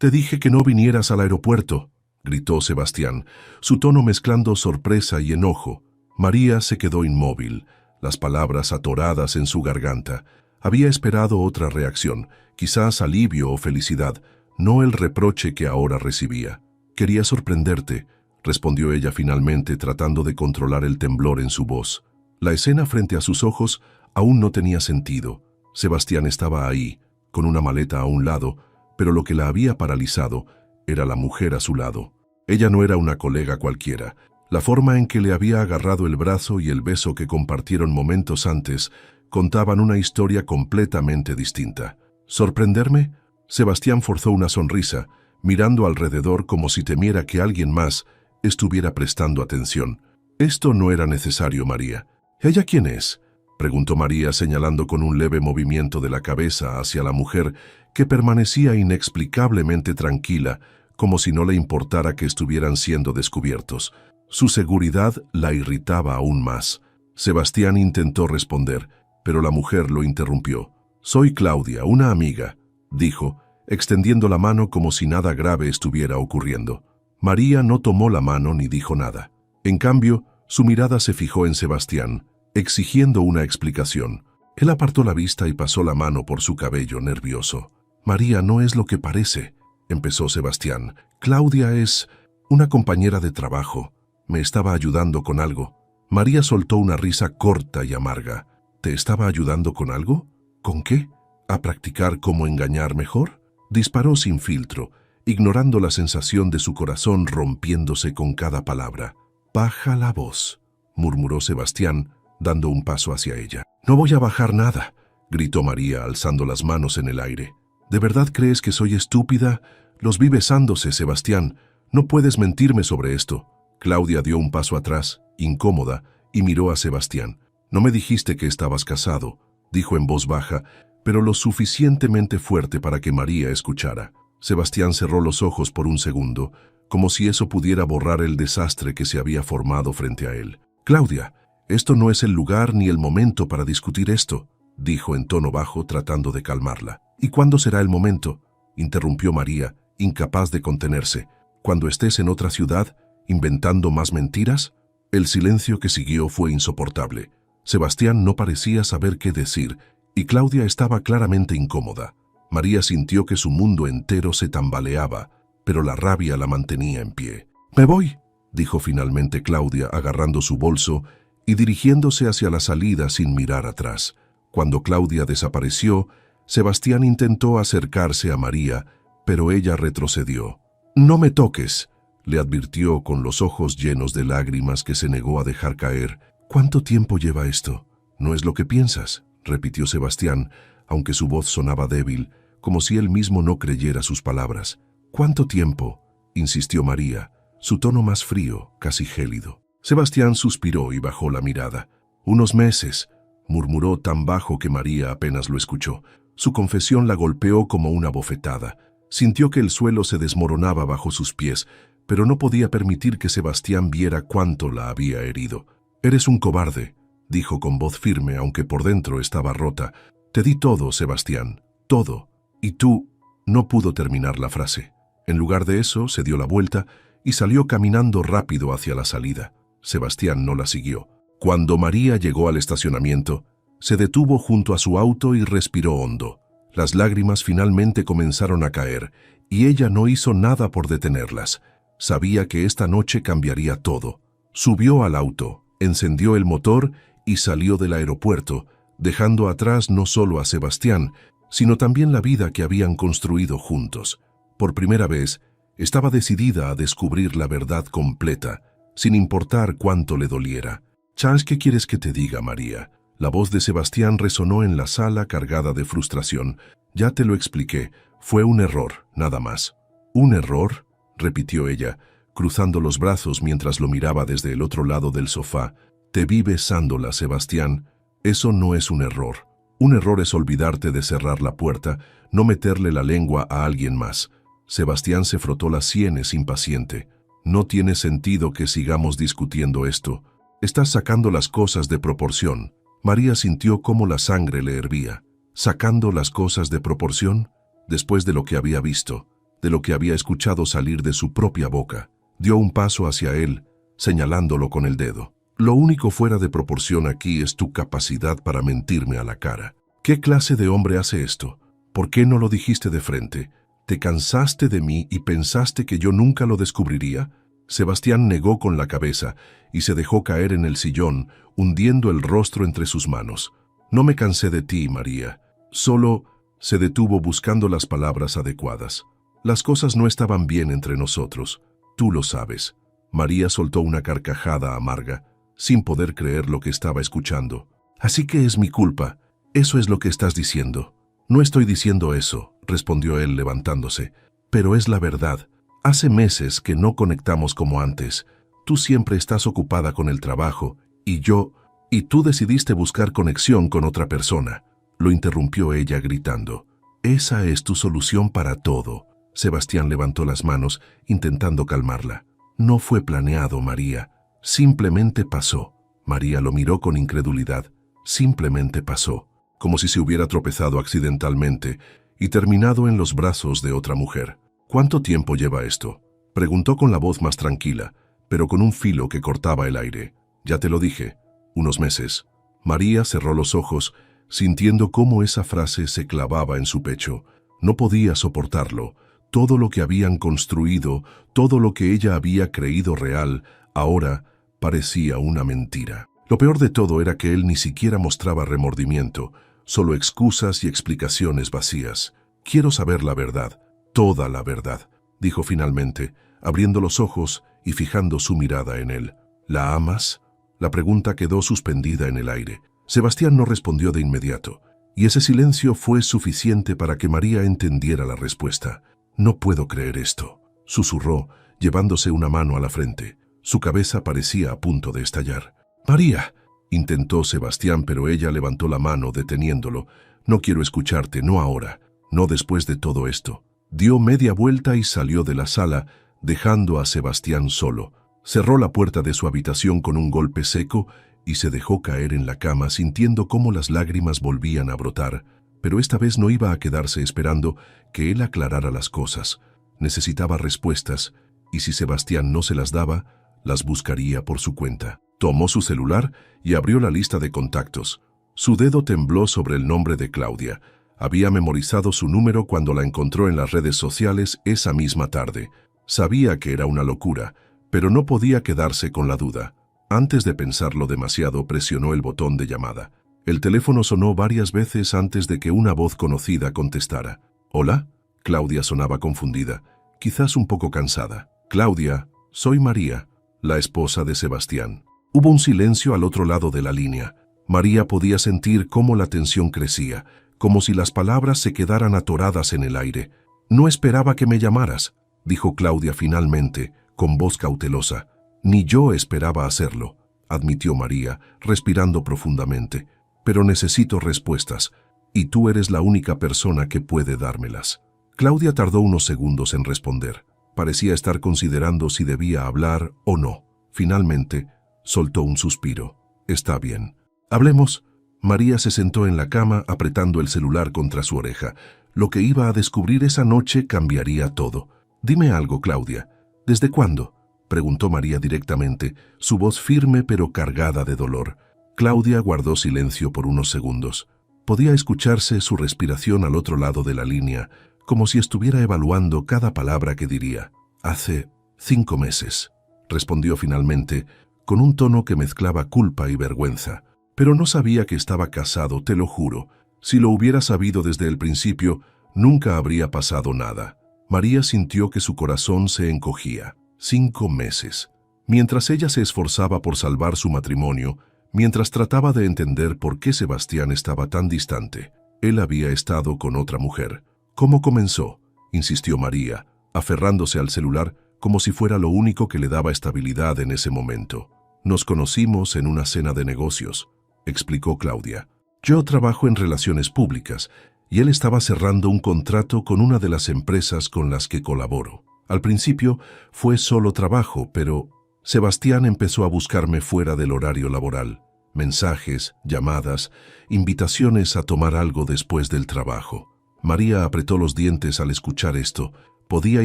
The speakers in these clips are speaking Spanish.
Te dije que no vinieras al aeropuerto, gritó Sebastián, su tono mezclando sorpresa y enojo. María se quedó inmóvil, las palabras atoradas en su garganta. Había esperado otra reacción, quizás alivio o felicidad, no el reproche que ahora recibía. Quería sorprenderte, respondió ella finalmente, tratando de controlar el temblor en su voz. La escena frente a sus ojos aún no tenía sentido. Sebastián estaba ahí, con una maleta a un lado, pero lo que la había paralizado era la mujer a su lado. Ella no era una colega cualquiera. La forma en que le había agarrado el brazo y el beso que compartieron momentos antes contaban una historia completamente distinta. ¿Sorprenderme? Sebastián forzó una sonrisa, mirando alrededor como si temiera que alguien más estuviera prestando atención. Esto no era necesario, María. ¿Ella quién es?, preguntó María, señalando con un leve movimiento de la cabeza hacia la mujer que permanecía inexplicablemente tranquila, como si no le importara que estuvieran siendo descubiertos. Su seguridad la irritaba aún más. Sebastián intentó responder, pero la mujer lo interrumpió. «Soy Claudia, una amiga», dijo, extendiendo la mano como si nada grave estuviera ocurriendo. María no tomó la mano ni dijo nada. En cambio, su mirada se fijó en Sebastián, exigiendo una explicación. Él apartó la vista y pasó la mano por su cabello nervioso. «María no es lo que parece», empezó Sebastián. «Claudia es una compañera de trabajo. Me estaba ayudando con algo». María soltó una risa corta y amarga. «¿Te estaba ayudando con algo? ¿Con qué? ¿A practicar cómo engañar mejor?», disparó sin filtro, ignorando la sensación de su corazón rompiéndose con cada palabra. «Baja la voz», murmuró Sebastián, dando un paso hacia ella. «No voy a bajar nada», gritó María, alzando las manos en el aire. «¿De verdad crees que soy estúpida? Los vi besándose, Sebastián. No puedes mentirme sobre esto». Claudia dio un paso atrás, incómoda, y miró a Sebastián. «No me dijiste que estabas casado», dijo en voz baja, pero lo suficientemente fuerte para que María escuchara. Sebastián cerró los ojos por un segundo, como si eso pudiera borrar el desastre que se había formado frente a él. «Claudia, esto no es el lugar ni el momento para discutir esto», dijo en tono bajo, tratando de calmarla. «¿Y cuándo será el momento?», interrumpió María, incapaz de contenerse. «¿Cuando estés en otra ciudad, inventando más mentiras?». El silencio que siguió fue insoportable. Sebastián no parecía saber qué decir, y Claudia estaba claramente incómoda. María sintió que su mundo entero se tambaleaba, pero la rabia la mantenía en pie. «Me voy», dijo finalmente Claudia, agarrando su bolso y dirigiéndose hacia la salida sin mirar atrás. Cuando Claudia desapareció, Sebastián intentó acercarse a María, pero ella retrocedió. «No me toques», le advirtió con los ojos llenos de lágrimas que se negó a dejar caer. «¿Cuánto tiempo lleva esto?». «No es lo que piensas», repitió Sebastián, aunque su voz sonaba débil, como si él mismo no creyera sus palabras. «¿Cuánto tiempo?», insistió María, su tono más frío, casi gélido. Sebastián suspiró y bajó la mirada. «Unos meses», murmuró tan bajo que María apenas lo escuchó. Su confesión la golpeó como una bofetada. Sintió que el suelo se desmoronaba bajo sus pies, pero no podía permitir que Sebastián viera cuánto la había herido. «Eres un cobarde», dijo con voz firme, aunque por dentro estaba rota. «Te di todo, Sebastián, todo. Y tú…». No pudo terminar la frase. En lugar de eso, se dio la vuelta y salió caminando rápido hacia la salida. Sebastián no la siguió. Cuando María llegó al estacionamiento, se detuvo junto a su auto y respiró hondo. Las lágrimas finalmente comenzaron a caer, y ella no hizo nada por detenerlas. Sabía que esta noche cambiaría todo. Subió al auto, encendió el motor y salió del aeropuerto, dejando atrás no solo a Sebastián, sino también la vida que habían construido juntos. Por primera vez, estaba decidida a descubrir la verdad completa, sin importar cuánto le doliera. «¿Sabes qué quieres que te diga, María?». La voz de Sebastián resonó en la sala cargada de frustración. «Ya te lo expliqué, fue un error, nada más». «¿Un error?», repitió ella, cruzando los brazos mientras lo miraba desde el otro lado del sofá. «Te vi besándola, Sebastián. Eso no es un error. Un error es olvidarte de cerrar la puerta, no meterle la lengua a alguien más». Sebastián se frotó las sienes impaciente. «No tiene sentido que sigamos discutiendo esto. Estás sacando las cosas de proporción». María sintió cómo la sangre le hervía. ¿Sacando las cosas de proporción? Después de lo que había visto, de lo que había escuchado salir de su propia boca. Dio un paso hacia él, señalándolo con el dedo. Lo único fuera de proporción aquí es tu capacidad para mentirme a la cara. ¿Qué clase de hombre hace esto? ¿Por qué no lo dijiste de frente? ¿Te cansaste de mí y pensaste que yo nunca lo descubriría? Sebastián negó con la cabeza y se dejó caer en el sillón, hundiendo el rostro entre sus manos. No me cansé de ti, María. Solo se detuvo buscando las palabras adecuadas. Las cosas no estaban bien entre nosotros. Tú lo sabes. María soltó una carcajada amarga, sin poder creer lo que estaba escuchando. Así que es mi culpa. Eso es lo que estás diciendo. No estoy diciendo eso, respondió él levantándose. Pero es la verdad. Hace meses que no conectamos como antes. Tú siempre estás ocupada con el trabajo, y tú decidiste buscar conexión con otra persona. Lo interrumpió ella gritando. Esa es tu solución para todo. Sebastián levantó las manos, intentando calmarla. No fue planeado, María. Simplemente pasó. María lo miró con incredulidad. Simplemente pasó, como si se hubiera tropezado accidentalmente y terminado en los brazos de otra mujer. ¿Cuánto tiempo lleva esto?, preguntó con la voz más tranquila, pero con un filo que cortaba el aire. Ya te lo dije, unos meses. María cerró los ojos, sintiendo cómo esa frase se clavaba en su pecho. No podía soportarlo. Todo lo que habían construido, todo lo que ella había creído real, ahora parecía una mentira. Lo peor de todo era que él ni siquiera mostraba remordimiento, solo excusas y explicaciones vacías. Quiero saber la verdad, toda la verdad, dijo finalmente, abriendo los ojos y fijando su mirada en él. ¿La amas? La pregunta quedó suspendida en el aire. Sebastián no respondió de inmediato, y ese silencio fue suficiente para que María entendiera la respuesta. No puedo creer esto, susurró, llevándose una mano a la frente. Su cabeza parecía a punto de estallar. María, intentó Sebastián, pero ella levantó la mano deteniéndolo. No quiero escucharte, no ahora, no después de todo esto. Dio media vuelta y salió de la sala, dejando a Sebastián solo. Cerró la puerta de su habitación con un golpe seco y se dejó caer en la cama sintiendo cómo las lágrimas volvían a brotar. Pero esta vez no iba a quedarse esperando que él aclarara las cosas. Necesitaba respuestas, y si Sebastián no se las daba, las buscaría por su cuenta. Tomó su celular y abrió la lista de contactos. Su dedo tembló sobre el nombre de Claudia. Había memorizado su número cuando la encontró en las redes sociales esa misma tarde. Sabía que era una locura, pero no podía quedarse con la duda. Antes de pensarlo demasiado, presionó el botón de llamada. El teléfono sonó varias veces antes de que una voz conocida contestara. ¿Hola? Claudia sonaba confundida, quizás un poco cansada. Claudia, soy María, la esposa de Sebastián. Hubo un silencio al otro lado de la línea. María podía sentir cómo la tensión crecía, como si las palabras se quedaran atoradas en el aire. No esperaba que me llamaras, dijo Claudia finalmente, con voz cautelosa. Ni yo esperaba hacerlo, admitió María, respirando profundamente. Pero necesito respuestas, y tú eres la única persona que puede dármelas. Claudia tardó unos segundos en responder. Parecía estar considerando si debía hablar o no. Finalmente, soltó un suspiro. Está bien. Hablemos. María se sentó en la cama apretando el celular contra su oreja. Lo que iba a descubrir esa noche cambiaría todo. Dime algo, Claudia. ¿Desde cuándo?, preguntó María directamente, su voz firme pero cargada de dolor. Claudia guardó silencio por unos segundos. Podía escucharse su respiración al otro lado de la línea, como si estuviera evaluando cada palabra que diría. Hace 5 meses, respondió finalmente, con un tono que mezclaba culpa y vergüenza. Pero no sabía que estaba casado, te lo juro. Si lo hubiera sabido desde el principio, nunca habría pasado nada. María sintió que su corazón se encogía. 5 meses. Mientras ella se esforzaba por salvar su matrimonio, mientras trataba de entender por qué Sebastián estaba tan distante, él había estado con otra mujer. ¿Cómo comenzó?, insistió María, aferrándose al celular como si fuera lo único que le daba estabilidad en ese momento. Nos conocimos en una cena de negocios, explicó Claudia. Yo trabajo en relaciones públicas y él estaba cerrando un contrato con una de las empresas con las que colaboro. Al principio fue solo trabajo, pero Sebastián empezó a buscarme fuera del horario laboral. Mensajes, llamadas, invitaciones a tomar algo después del trabajo. María apretó los dientes al escuchar esto. Podía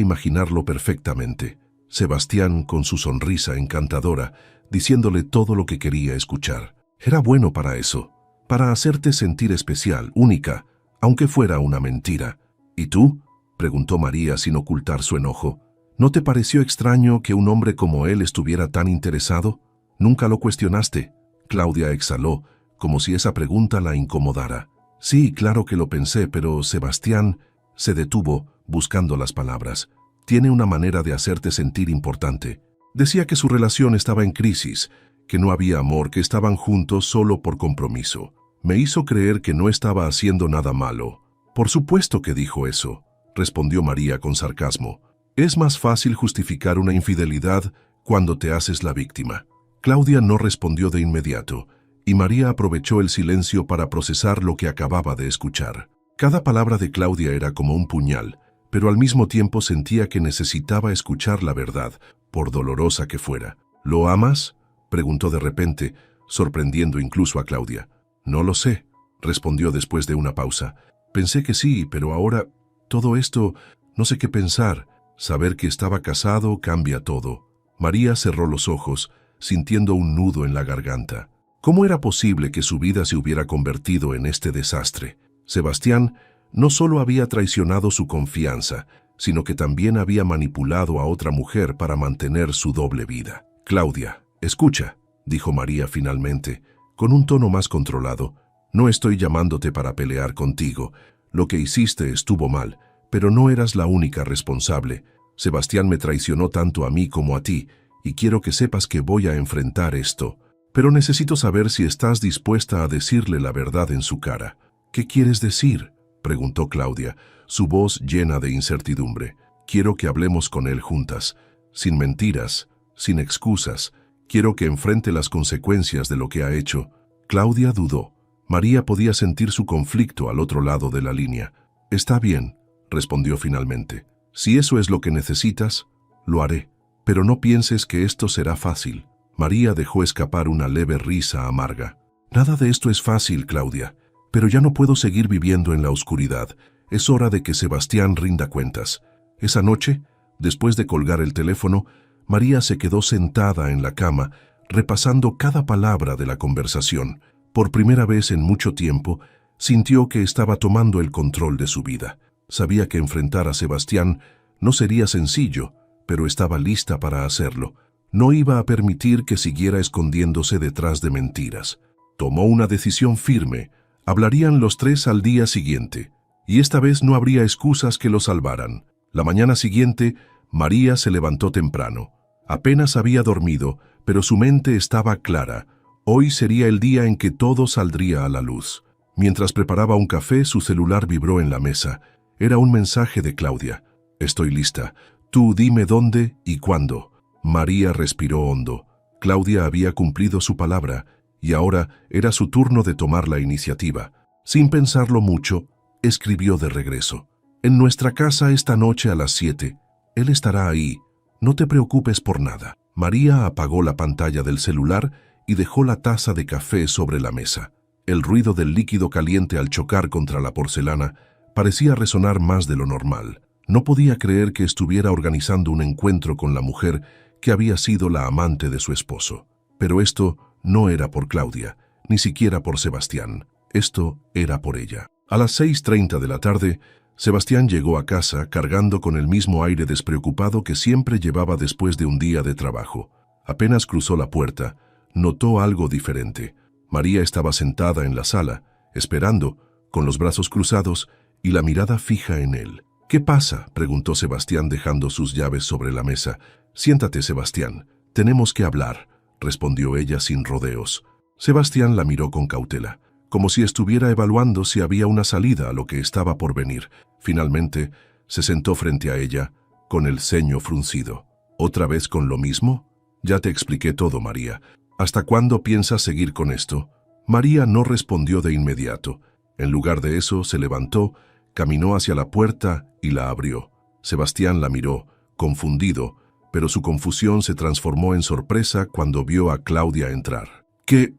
imaginarlo perfectamente. Sebastián, con su sonrisa encantadora, diciéndole todo lo que quería escuchar. Era bueno para eso, para hacerte sentir especial, única, aunque fuera una mentira. ¿Y tú?, preguntó María sin ocultar su enojo. ¿No te pareció extraño que un hombre como él estuviera tan interesado? ¿Nunca lo cuestionaste? Claudia exhaló, como si esa pregunta la incomodara. Sí, claro que lo pensé, pero Sebastián se detuvo, buscando las palabras. Tiene una manera de hacerte sentir importante. Decía que su relación estaba en crisis, que no había amor, que estaban juntos solo por compromiso. Me hizo creer que no estaba haciendo nada malo. Por supuesto que dijo eso, respondió María con sarcasmo. Es más fácil justificar una infidelidad cuando te haces la víctima. Claudia no respondió de inmediato, y María aprovechó el silencio para procesar lo que acababa de escuchar. Cada palabra de Claudia era como un puñal, pero al mismo tiempo sentía que necesitaba escuchar la verdad, por dolorosa que fuera. ¿Lo amas?, preguntó de repente, sorprendiendo incluso a Claudia. No lo sé, respondió después de una pausa. Pensé que sí, pero ahora, todo esto, no sé qué pensar. Saber que estaba casado cambia todo. María cerró los ojos, sintiendo un nudo en la garganta. ¿Cómo era posible que su vida se hubiera convertido en este desastre? Sebastián no solo había traicionado su confianza, sino que también había manipulado a otra mujer para mantener su doble vida. Claudia, escucha, dijo María finalmente, con un tono más controlado. No estoy llamándote para pelear contigo. Lo que hiciste estuvo mal, pero no eras la única responsable. Sebastián me traicionó tanto a mí como a ti, y quiero que sepas que voy a enfrentar esto. Pero necesito saber si estás dispuesta a decirle la verdad en su cara. ¿Qué quieres decir?, preguntó Claudia, su voz llena de incertidumbre. Quiero que hablemos con él juntas, sin mentiras, sin excusas. Quiero que enfrente las consecuencias de lo que ha hecho. Claudia dudó. María podía sentir su conflicto al otro lado de la línea. Está bien, respondió finalmente. Si eso es lo que necesitas, lo haré. Pero no pienses que esto será fácil. María dejó escapar una leve risa amarga. Nada de esto es fácil, Claudia. Pero ya no puedo seguir viviendo en la oscuridad. Es hora de que Sebastián rinda cuentas. Esa noche, después de colgar el teléfono, María se quedó sentada en la cama, repasando cada palabra de la conversación. Por primera vez en mucho tiempo, sintió que estaba tomando el control de su vida. Sabía que enfrentar a Sebastián no sería sencillo, pero estaba lista para hacerlo. No iba a permitir que siguiera escondiéndose detrás de mentiras. Tomó una decisión firme. Hablarían los tres al día siguiente, y esta vez no habría excusas que lo salvaran. La mañana siguiente, María se levantó temprano. Apenas había dormido, pero su mente estaba clara. Hoy sería el día en que todo saldría a la luz. Mientras preparaba un café, su celular vibró en la mesa. Era un mensaje de Claudia. Estoy lista. Tú dime dónde y cuándo. María respiró hondo. Claudia había cumplido su palabra, y ahora era su turno de tomar la iniciativa. Sin pensarlo mucho, escribió de regreso. En nuestra casa esta noche a las 7. Él estará ahí. No te preocupes por nada. María apagó la pantalla del celular y dejó la taza de café sobre la mesa. El ruido del líquido caliente al chocar contra la porcelana parecía resonar más de lo normal. No podía creer que estuviera organizando un encuentro con la mujer que había sido la amante de su esposo. Pero esto no era por Claudia, ni siquiera por Sebastián. Esto era por ella. A las 6:30 de la tarde, Sebastián llegó a casa cargando con el mismo aire despreocupado que siempre llevaba después de un día de trabajo. Apenas cruzó la puerta, notó algo diferente. María estaba sentada en la sala, esperando, con los brazos cruzados y la mirada fija en él. ¿Qué pasa?, preguntó Sebastián dejando sus llaves sobre la mesa. Siéntate, Sebastián. Tenemos que hablar, respondió ella sin rodeos. Sebastián la miró con cautela, como si estuviera evaluando si había una salida a lo que estaba por venir. Finalmente, se sentó frente a ella, con el ceño fruncido. ¿Otra vez con lo mismo? Ya te expliqué todo, María. ¿Hasta cuándo piensas seguir con esto? María no respondió de inmediato. En lugar de eso, se levantó, caminó hacia la puerta y la abrió. Sebastián la miró, confundido, pero su confusión se transformó en sorpresa cuando vio a Claudia entrar. ¿Qué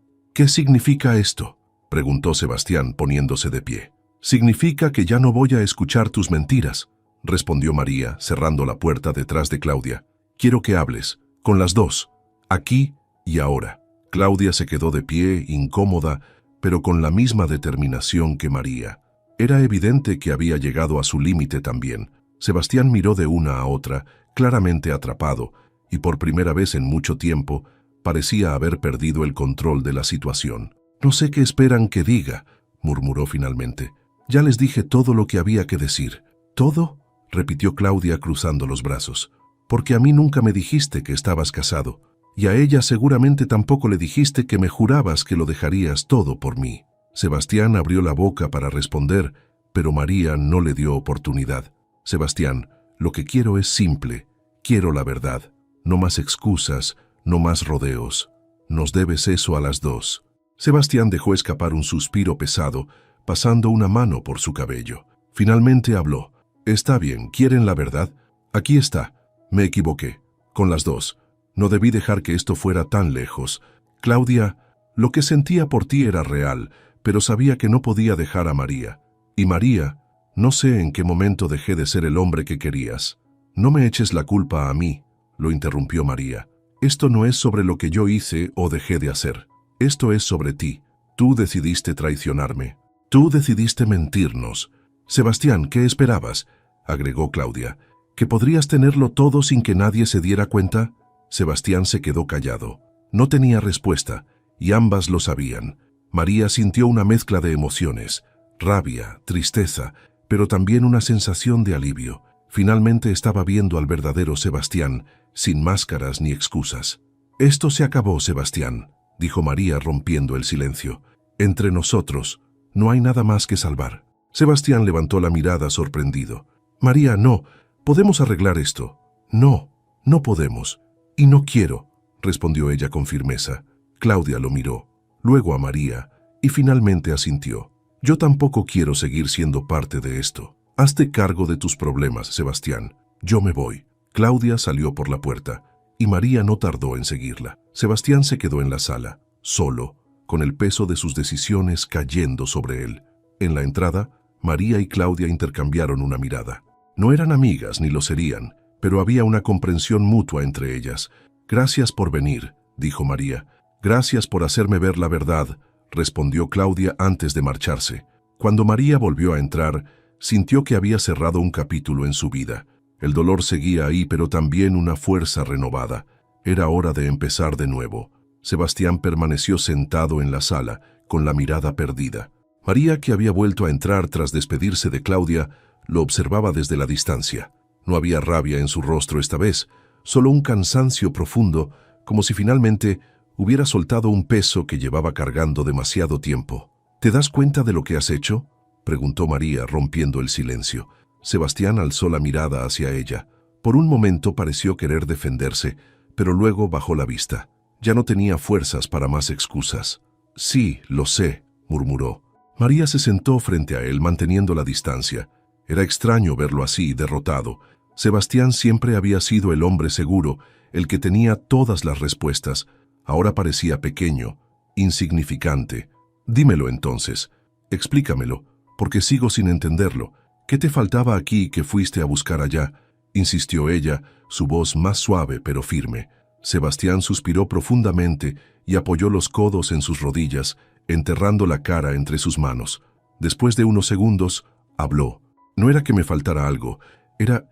significa esto?, preguntó Sebastián poniéndose de pie. Significa que ya no voy a escuchar tus mentiras. respondió María, cerrando la puerta detrás de Claudia. Quiero que hables, con las dos, aquí y ahora. Claudia se quedó de pie, incómoda, pero con la misma determinación que María. Era evidente que había llegado a su límite también. Sebastián miró de una a otra, claramente atrapado, y por primera vez en mucho tiempo, parecía haber perdido el control de la situación. «No sé qué esperan que diga», murmuró finalmente. «Ya les dije todo lo que había que decir». «¿Todo?», repitió Claudia cruzando los brazos. «Porque a mí nunca me dijiste que estabas casado, y a ella seguramente tampoco le dijiste que me jurabas que lo dejarías todo por mí». Sebastián abrió la boca para responder, pero María no le dio oportunidad. «Sebastián, lo que quiero es simple. Quiero la verdad. No más excusas, no más rodeos. Nos debes eso a las dos». Sebastián dejó escapar un suspiro pesado, pasando una mano por su cabello. Finalmente habló. «Está bien, ¿quieren la verdad? Aquí está. Me equivoqué. Con las dos. No debí dejar que esto fuera tan lejos. Claudia, lo que sentía por ti era real, pero sabía que no podía dejar a María. Y María, no sé en qué momento dejé de ser el hombre que querías». «No me eches la culpa a mí», lo interrumpió María. «Esto no es sobre lo que yo hice o dejé de hacer. Esto es sobre ti. Tú decidiste traicionarme. Tú decidiste mentirnos». «Sebastián, ¿qué esperabas?», agregó Claudia. «¿Que podrías tenerlo todo sin que nadie se diera cuenta?». Sebastián se quedó callado. No tenía respuesta, y ambas lo sabían. María sintió una mezcla de emociones, rabia, tristeza, pero también una sensación de alivio. Finalmente estaba viendo al verdadero Sebastián, sin máscaras ni excusas. «Esto se acabó, Sebastián», dijo María rompiendo el silencio. «Entre nosotros no hay nada más que salvar». Sebastián levantó la mirada sorprendido. «María, no, podemos arreglar esto». «No, no podemos. Y no quiero», respondió ella con firmeza. Claudia lo miró, luego a María, y finalmente asintió. «Yo tampoco quiero seguir siendo parte de esto. Hazte cargo de tus problemas, Sebastián. Yo me voy». Claudia salió por la puerta, y María no tardó en seguirla. Sebastián se quedó en la sala, solo, con el peso de sus decisiones cayendo sobre él. En la entrada, María y Claudia intercambiaron una mirada. No eran amigas ni lo serían, pero había una comprensión mutua entre ellas. «Gracias por venir», dijo María. «Gracias por hacerme ver la verdad», respondió Claudia antes de marcharse. Cuando María volvió a entrar, sintió que había cerrado un capítulo en su vida. El dolor seguía ahí, pero también una fuerza renovada. Era hora de empezar de nuevo. Sebastián permaneció sentado en la sala, con la mirada perdida. María, que había vuelto a entrar tras despedirse de Claudia, lo observaba desde la distancia. No había rabia en su rostro esta vez, solo un cansancio profundo, como si finalmente hubiera soltado un peso que llevaba cargando demasiado tiempo. «¿Te das cuenta de lo que has hecho?», preguntó María, rompiendo el silencio. Sebastián alzó la mirada hacia ella. Por un momento pareció querer defenderse, pero luego bajó la vista. Ya no tenía fuerzas para más excusas. «Sí, lo sé», murmuró. María se sentó frente a él, manteniendo la distancia. Era extraño verlo así, derrotado. Sebastián siempre había sido el hombre seguro, el que tenía todas las respuestas. Ahora parecía pequeño, insignificante. «Dímelo entonces, explícamelo, porque sigo sin entenderlo. ¿Qué te faltaba aquí que fuiste a buscar allá?», insistió ella, su voz más suave pero firme. Sebastián suspiró profundamente y apoyó los codos en sus rodillas, enterrando la cara entre sus manos. Después de unos segundos, habló. «No era que me faltara algo, era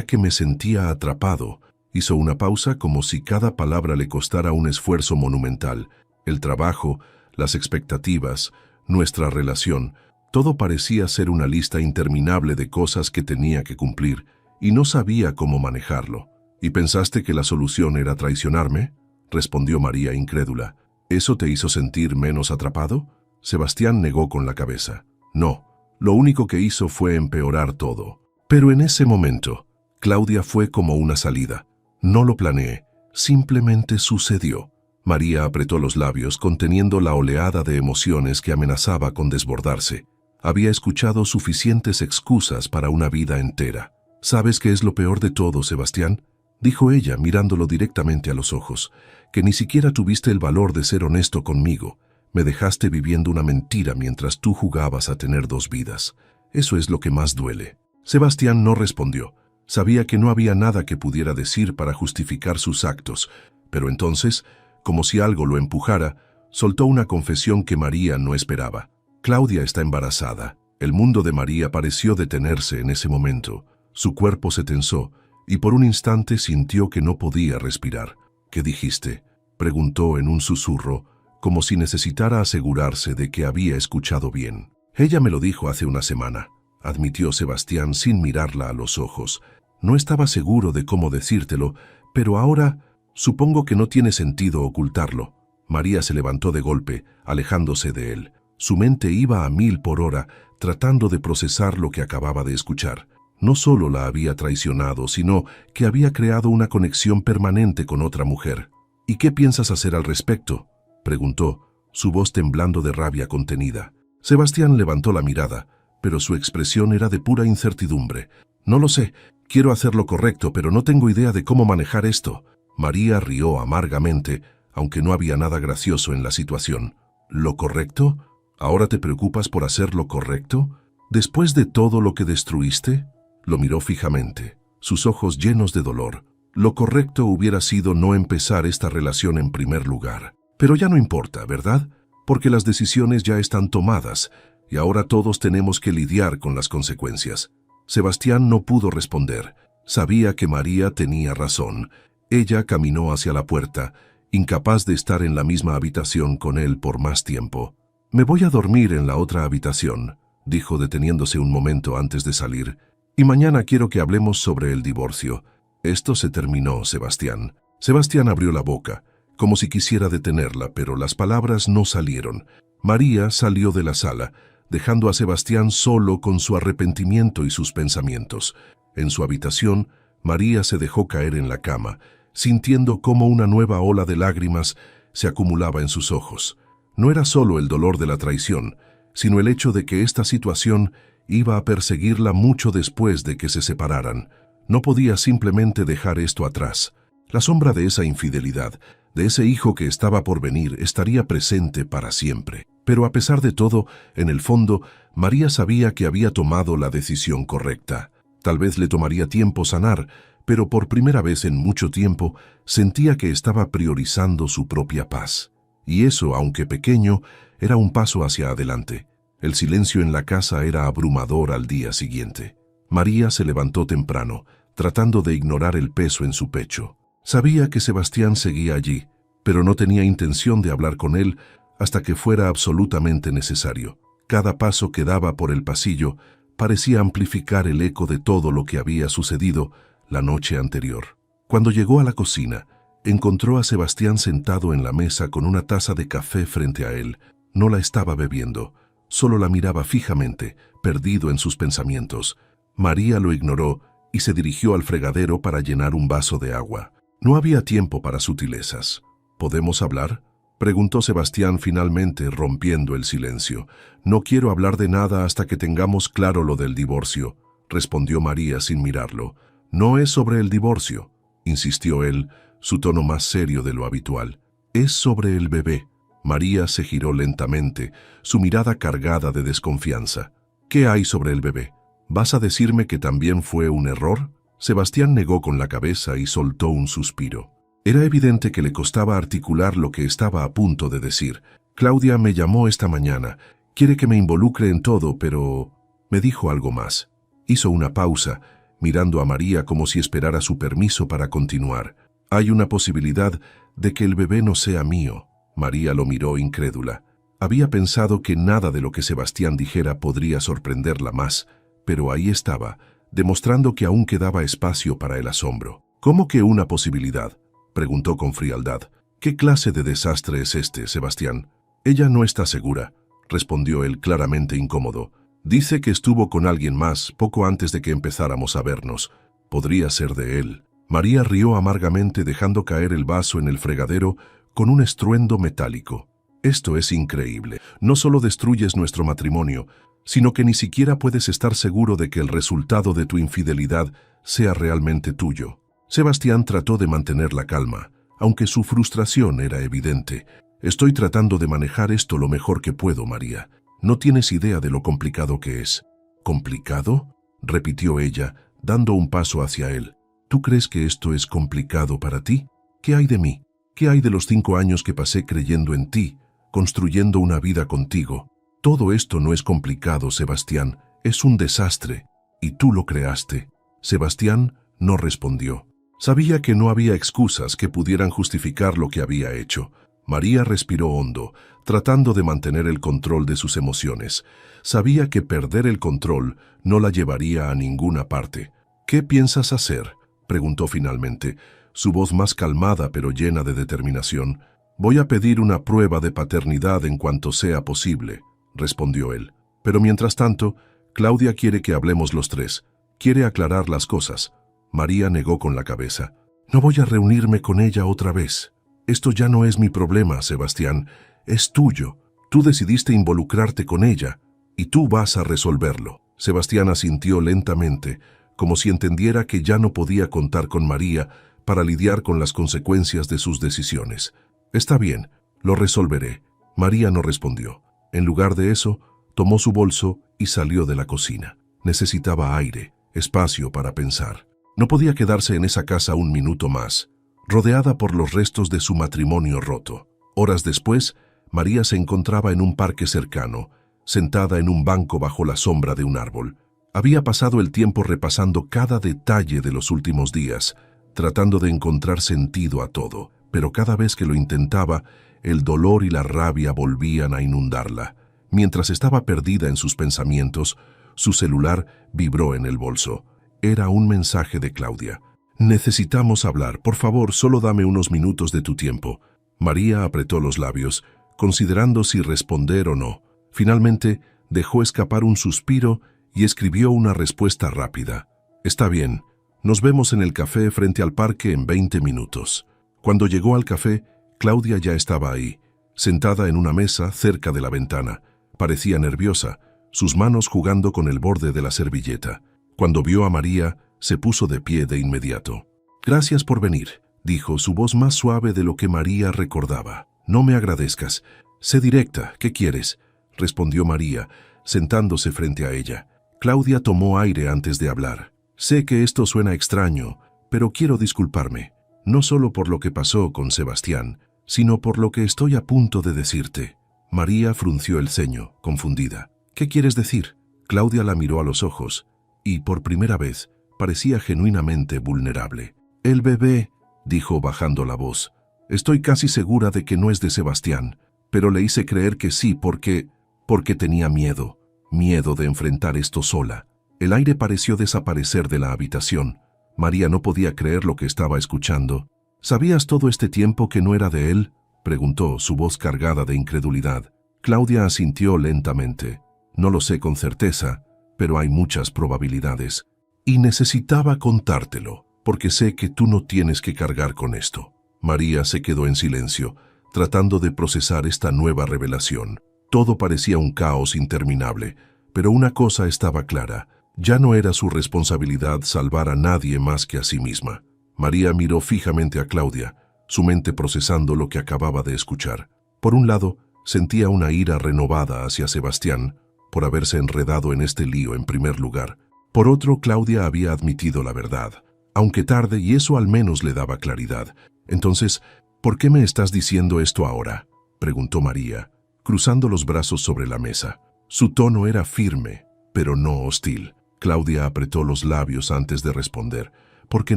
que me sentía atrapado». Hizo una pausa como si cada palabra le costara un esfuerzo monumental. El trabajo, las expectativas, nuestra relación, todo parecía ser una lista interminable de cosas que tenía que cumplir, y no sabía cómo manejarlo. «¿Y pensaste que la solución era traicionarme?», respondió María incrédula. «¿Eso te hizo sentir menos atrapado?». Sebastián negó con la cabeza. «No, lo único que hizo fue empeorar todo». Pero en ese momento, Claudia fue como una salida. No lo planeé, simplemente sucedió. María apretó los labios, conteniendo la oleada de emociones que amenazaba con desbordarse. Había escuchado suficientes excusas para una vida entera. «¿Sabes qué es lo peor de todo, Sebastián?», dijo ella, mirándolo directamente a los ojos. «Que ni siquiera tuviste el valor de ser honesto conmigo. Me dejaste viviendo una mentira mientras tú jugabas a tener dos vidas. Eso es lo que más duele». Sebastián no respondió. Sabía que no había nada que pudiera decir para justificar sus actos, pero entonces, como si algo lo empujara, soltó una confesión que María no esperaba. Claudia está embarazada. El mundo de María pareció detenerse en ese momento. Su cuerpo se tensó y por un instante sintió que no podía respirar. ¿Qué dijiste?, preguntó en un susurro, como si necesitara asegurarse de que había escuchado bien. Ella me lo dijo hace una semana, admitió Sebastián sin mirarla a los ojos. No estaba seguro de cómo decírtelo, pero ahora supongo que no tiene sentido ocultarlo. María se levantó de golpe, alejándose de él. Su mente iba a 1000 por hora, tratando de procesar lo que acababa de escuchar. No solo la había traicionado, sino que había creado una conexión permanente con otra mujer. ¿Y qué piensas hacer al respecto?, preguntó, su voz temblando de rabia contenida. Sebastián levantó la mirada, pero su expresión era de pura incertidumbre. No lo sé, quiero hacer lo correcto, pero no tengo idea de cómo manejar esto. María rió amargamente, aunque no había nada gracioso en la situación. ¿Lo correcto? ¿Ahora te preocupas por hacer lo correcto? ¿Después de todo lo que destruiste? Lo miró fijamente, sus ojos llenos de dolor. Lo correcto hubiera sido no empezar esta relación en primer lugar. Pero ya no importa, ¿verdad? Porque las decisiones ya están tomadas y ahora todos tenemos que lidiar con las consecuencias. Sebastián no pudo responder. Sabía que María tenía razón. Ella caminó hacia la puerta, incapaz de estar en la misma habitación con él por más tiempo. «Me voy a dormir en la otra habitación», dijo deteniéndose un momento antes de salir. «Y mañana quiero que hablemos sobre el divorcio». Esto se terminó, Sebastián. Sebastián abrió la boca, como si quisiera detenerla, pero las palabras no salieron. María salió de la sala, dejando a Sebastián solo con su arrepentimiento y sus pensamientos. En su habitación, María se dejó caer en la cama, sintiendo cómo una nueva ola de lágrimas se acumulaba en sus ojos. No era solo el dolor de la traición, sino el hecho de que esta situación iba a perseguirla mucho después de que se separaran. No podía simplemente dejar esto atrás. La sombra de esa infidelidad, de ese hijo que estaba por venir, estaría presente para siempre. Pero a pesar de todo, en el fondo, María sabía que había tomado la decisión correcta. Tal vez le tomaría tiempo sanar, pero por primera vez en mucho tiempo sentía que estaba priorizando su propia paz. Y eso, aunque pequeño, era un paso hacia adelante. El silencio en la casa era abrumador al día siguiente. María se levantó temprano, tratando de ignorar el peso en su pecho. Sabía que Sebastián seguía allí, pero no tenía intención de hablar con él hasta que fuera absolutamente necesario. Cada paso que daba por el pasillo parecía amplificar el eco de todo lo que había sucedido la noche anterior. Cuando llegó a la cocina, encontró a Sebastián sentado en la mesa con una taza de café frente a él. No la estaba bebiendo, solo la miraba fijamente, perdido en sus pensamientos. María lo ignoró y se dirigió al fregadero para llenar un vaso de agua. No había tiempo para sutilezas. ¿Podemos hablar?, preguntó Sebastián finalmente, rompiendo el silencio. «No quiero hablar de nada hasta que tengamos claro lo del divorcio», respondió María sin mirarlo. «No es sobre el divorcio», insistió él, su tono más serio de lo habitual. «Es sobre el bebé». María se giró lentamente, su mirada cargada de desconfianza. «¿Qué hay sobre el bebé? ¿Vas a decirme que también fue un error?». Sebastián negó con la cabeza y soltó un suspiro. Era evidente que le costaba articular lo que estaba a punto de decir. «Claudia me llamó esta mañana. Quiere que me involucre en todo, pero...» me dijo algo más. Hizo una pausa, mirando a María como si esperara su permiso para continuar. «Hay una posibilidad de que el bebé no sea mío». María lo miró incrédula. Había pensado que nada de lo que Sebastián dijera podría sorprenderla más, pero ahí estaba, demostrando que aún quedaba espacio para el asombro. «¿Cómo que una posibilidad?», preguntó con frialdad. «¿Qué clase de desastre es este, Sebastián?». «Ella no está segura», respondió él claramente incómodo. «Dice que estuvo con alguien más poco antes de que empezáramos a vernos. Podría ser de él». María rió amargamente, dejando caer el vaso en el fregadero con un estruendo metálico. «Esto es increíble. No solo destruyes nuestro matrimonio, sino que ni siquiera puedes estar seguro de que el resultado de tu infidelidad sea realmente tuyo». Sebastián trató de mantener la calma, aunque su frustración era evidente. «Estoy tratando de manejar esto lo mejor que puedo, María. No tienes idea de lo complicado que es». «¿Complicado?». repitió ella, dando un paso hacia él. ¿Tú crees que esto es complicado para ti? ¿Qué hay de mí? ¿Qué hay de los 5 años que pasé creyendo en ti, construyendo una vida contigo? Todo esto no es complicado, Sebastián, es un desastre, y tú lo creaste. Sebastián no respondió. Sabía que no había excusas que pudieran justificar lo que había hecho. María respiró hondo, tratando de mantener el control de sus emociones. Sabía que perder el control no la llevaría a ninguna parte. ¿Qué piensas hacer?, preguntó finalmente, su voz más calmada pero llena de determinación. Voy a pedir una prueba de paternidad en cuanto sea posible, respondió él. Pero mientras tanto, Claudia quiere que hablemos los tres. Quiere aclarar las cosas. María negó con la cabeza. No voy a reunirme con ella otra vez. Esto ya no es mi problema, Sebastián. Es tuyo. Tú decidiste involucrarte con ella, y tú vas a resolverlo. Sebastián asintió lentamente, como si entendiera que ya no podía contar con María para lidiar con las consecuencias de sus decisiones. Está bien, lo resolveré. María no respondió. En lugar de eso, tomó su bolso y salió de la cocina. Necesitaba aire, espacio para pensar. No podía quedarse en esa casa un minuto más, rodeada por los restos de su matrimonio roto. Horas después, María se encontraba en un parque cercano, sentada en un banco bajo la sombra de un árbol. Había pasado el tiempo repasando cada detalle de los últimos días, tratando de encontrar sentido a todo, pero cada vez que lo intentaba, el dolor y la rabia volvían a inundarla. Mientras estaba perdida en sus pensamientos, su celular vibró en el bolso. Era un mensaje de Claudia. Necesitamos hablar, por favor, solo dame unos minutos de tu tiempo. María apretó los labios, considerando si responder o no. Finalmente, dejó escapar un suspiro y escribió una respuesta rápida. Está bien, nos vemos en el café frente al parque en 20 minutos. Cuando llegó al café, Claudia ya estaba ahí, sentada en una mesa cerca de la ventana. Parecía nerviosa, sus manos jugando con el borde de la servilleta. Cuando vio a María, se puso de pie de inmediato. Gracias por venir, dijo, su voz más suave de lo que María recordaba. No me agradezcas. Sé directa, ¿qué quieres?, respondió María, sentándose frente a ella. Claudia tomó aire antes de hablar. Sé que esto suena extraño, pero quiero disculparme, no solo por lo que pasó con Sebastián, sino por lo que estoy a punto de decirte. María frunció el ceño, confundida. ¿Qué quieres decir? Claudia la miró a los ojos, y por primera vez parecía genuinamente vulnerable. El bebé, dijo bajando la voz. Estoy casi segura de que no es de Sebastián, pero le hice creer que sí porque tenía miedo de enfrentar esto sola. El aire pareció desaparecer de la habitación. María no podía creer lo que estaba escuchando. ¿Sabías todo este tiempo que no era de él?, preguntó, su voz cargada de incredulidad. Claudia asintió lentamente. No lo sé con certeza, pero hay muchas probabilidades. Y necesitaba contártelo, porque sé que tú no tienes que cargar con esto. María se quedó en silencio, tratando de procesar esta nueva revelación. Todo parecía un caos interminable, pero una cosa estaba clara. Ya no era su responsabilidad salvar a nadie más que a sí misma. María miró fijamente a Claudia, su mente procesando lo que acababa de escuchar. Por un lado, sentía una ira renovada hacia Sebastián por haberse enredado en este lío en primer lugar. Por otro, Claudia había admitido la verdad, aunque tarde, y eso al menos le daba claridad. Entonces, ¿por qué me estás diciendo esto ahora?, preguntó María, cruzando los brazos sobre la mesa. Su tono era firme, pero no hostil. Claudia apretó los labios antes de responder. Porque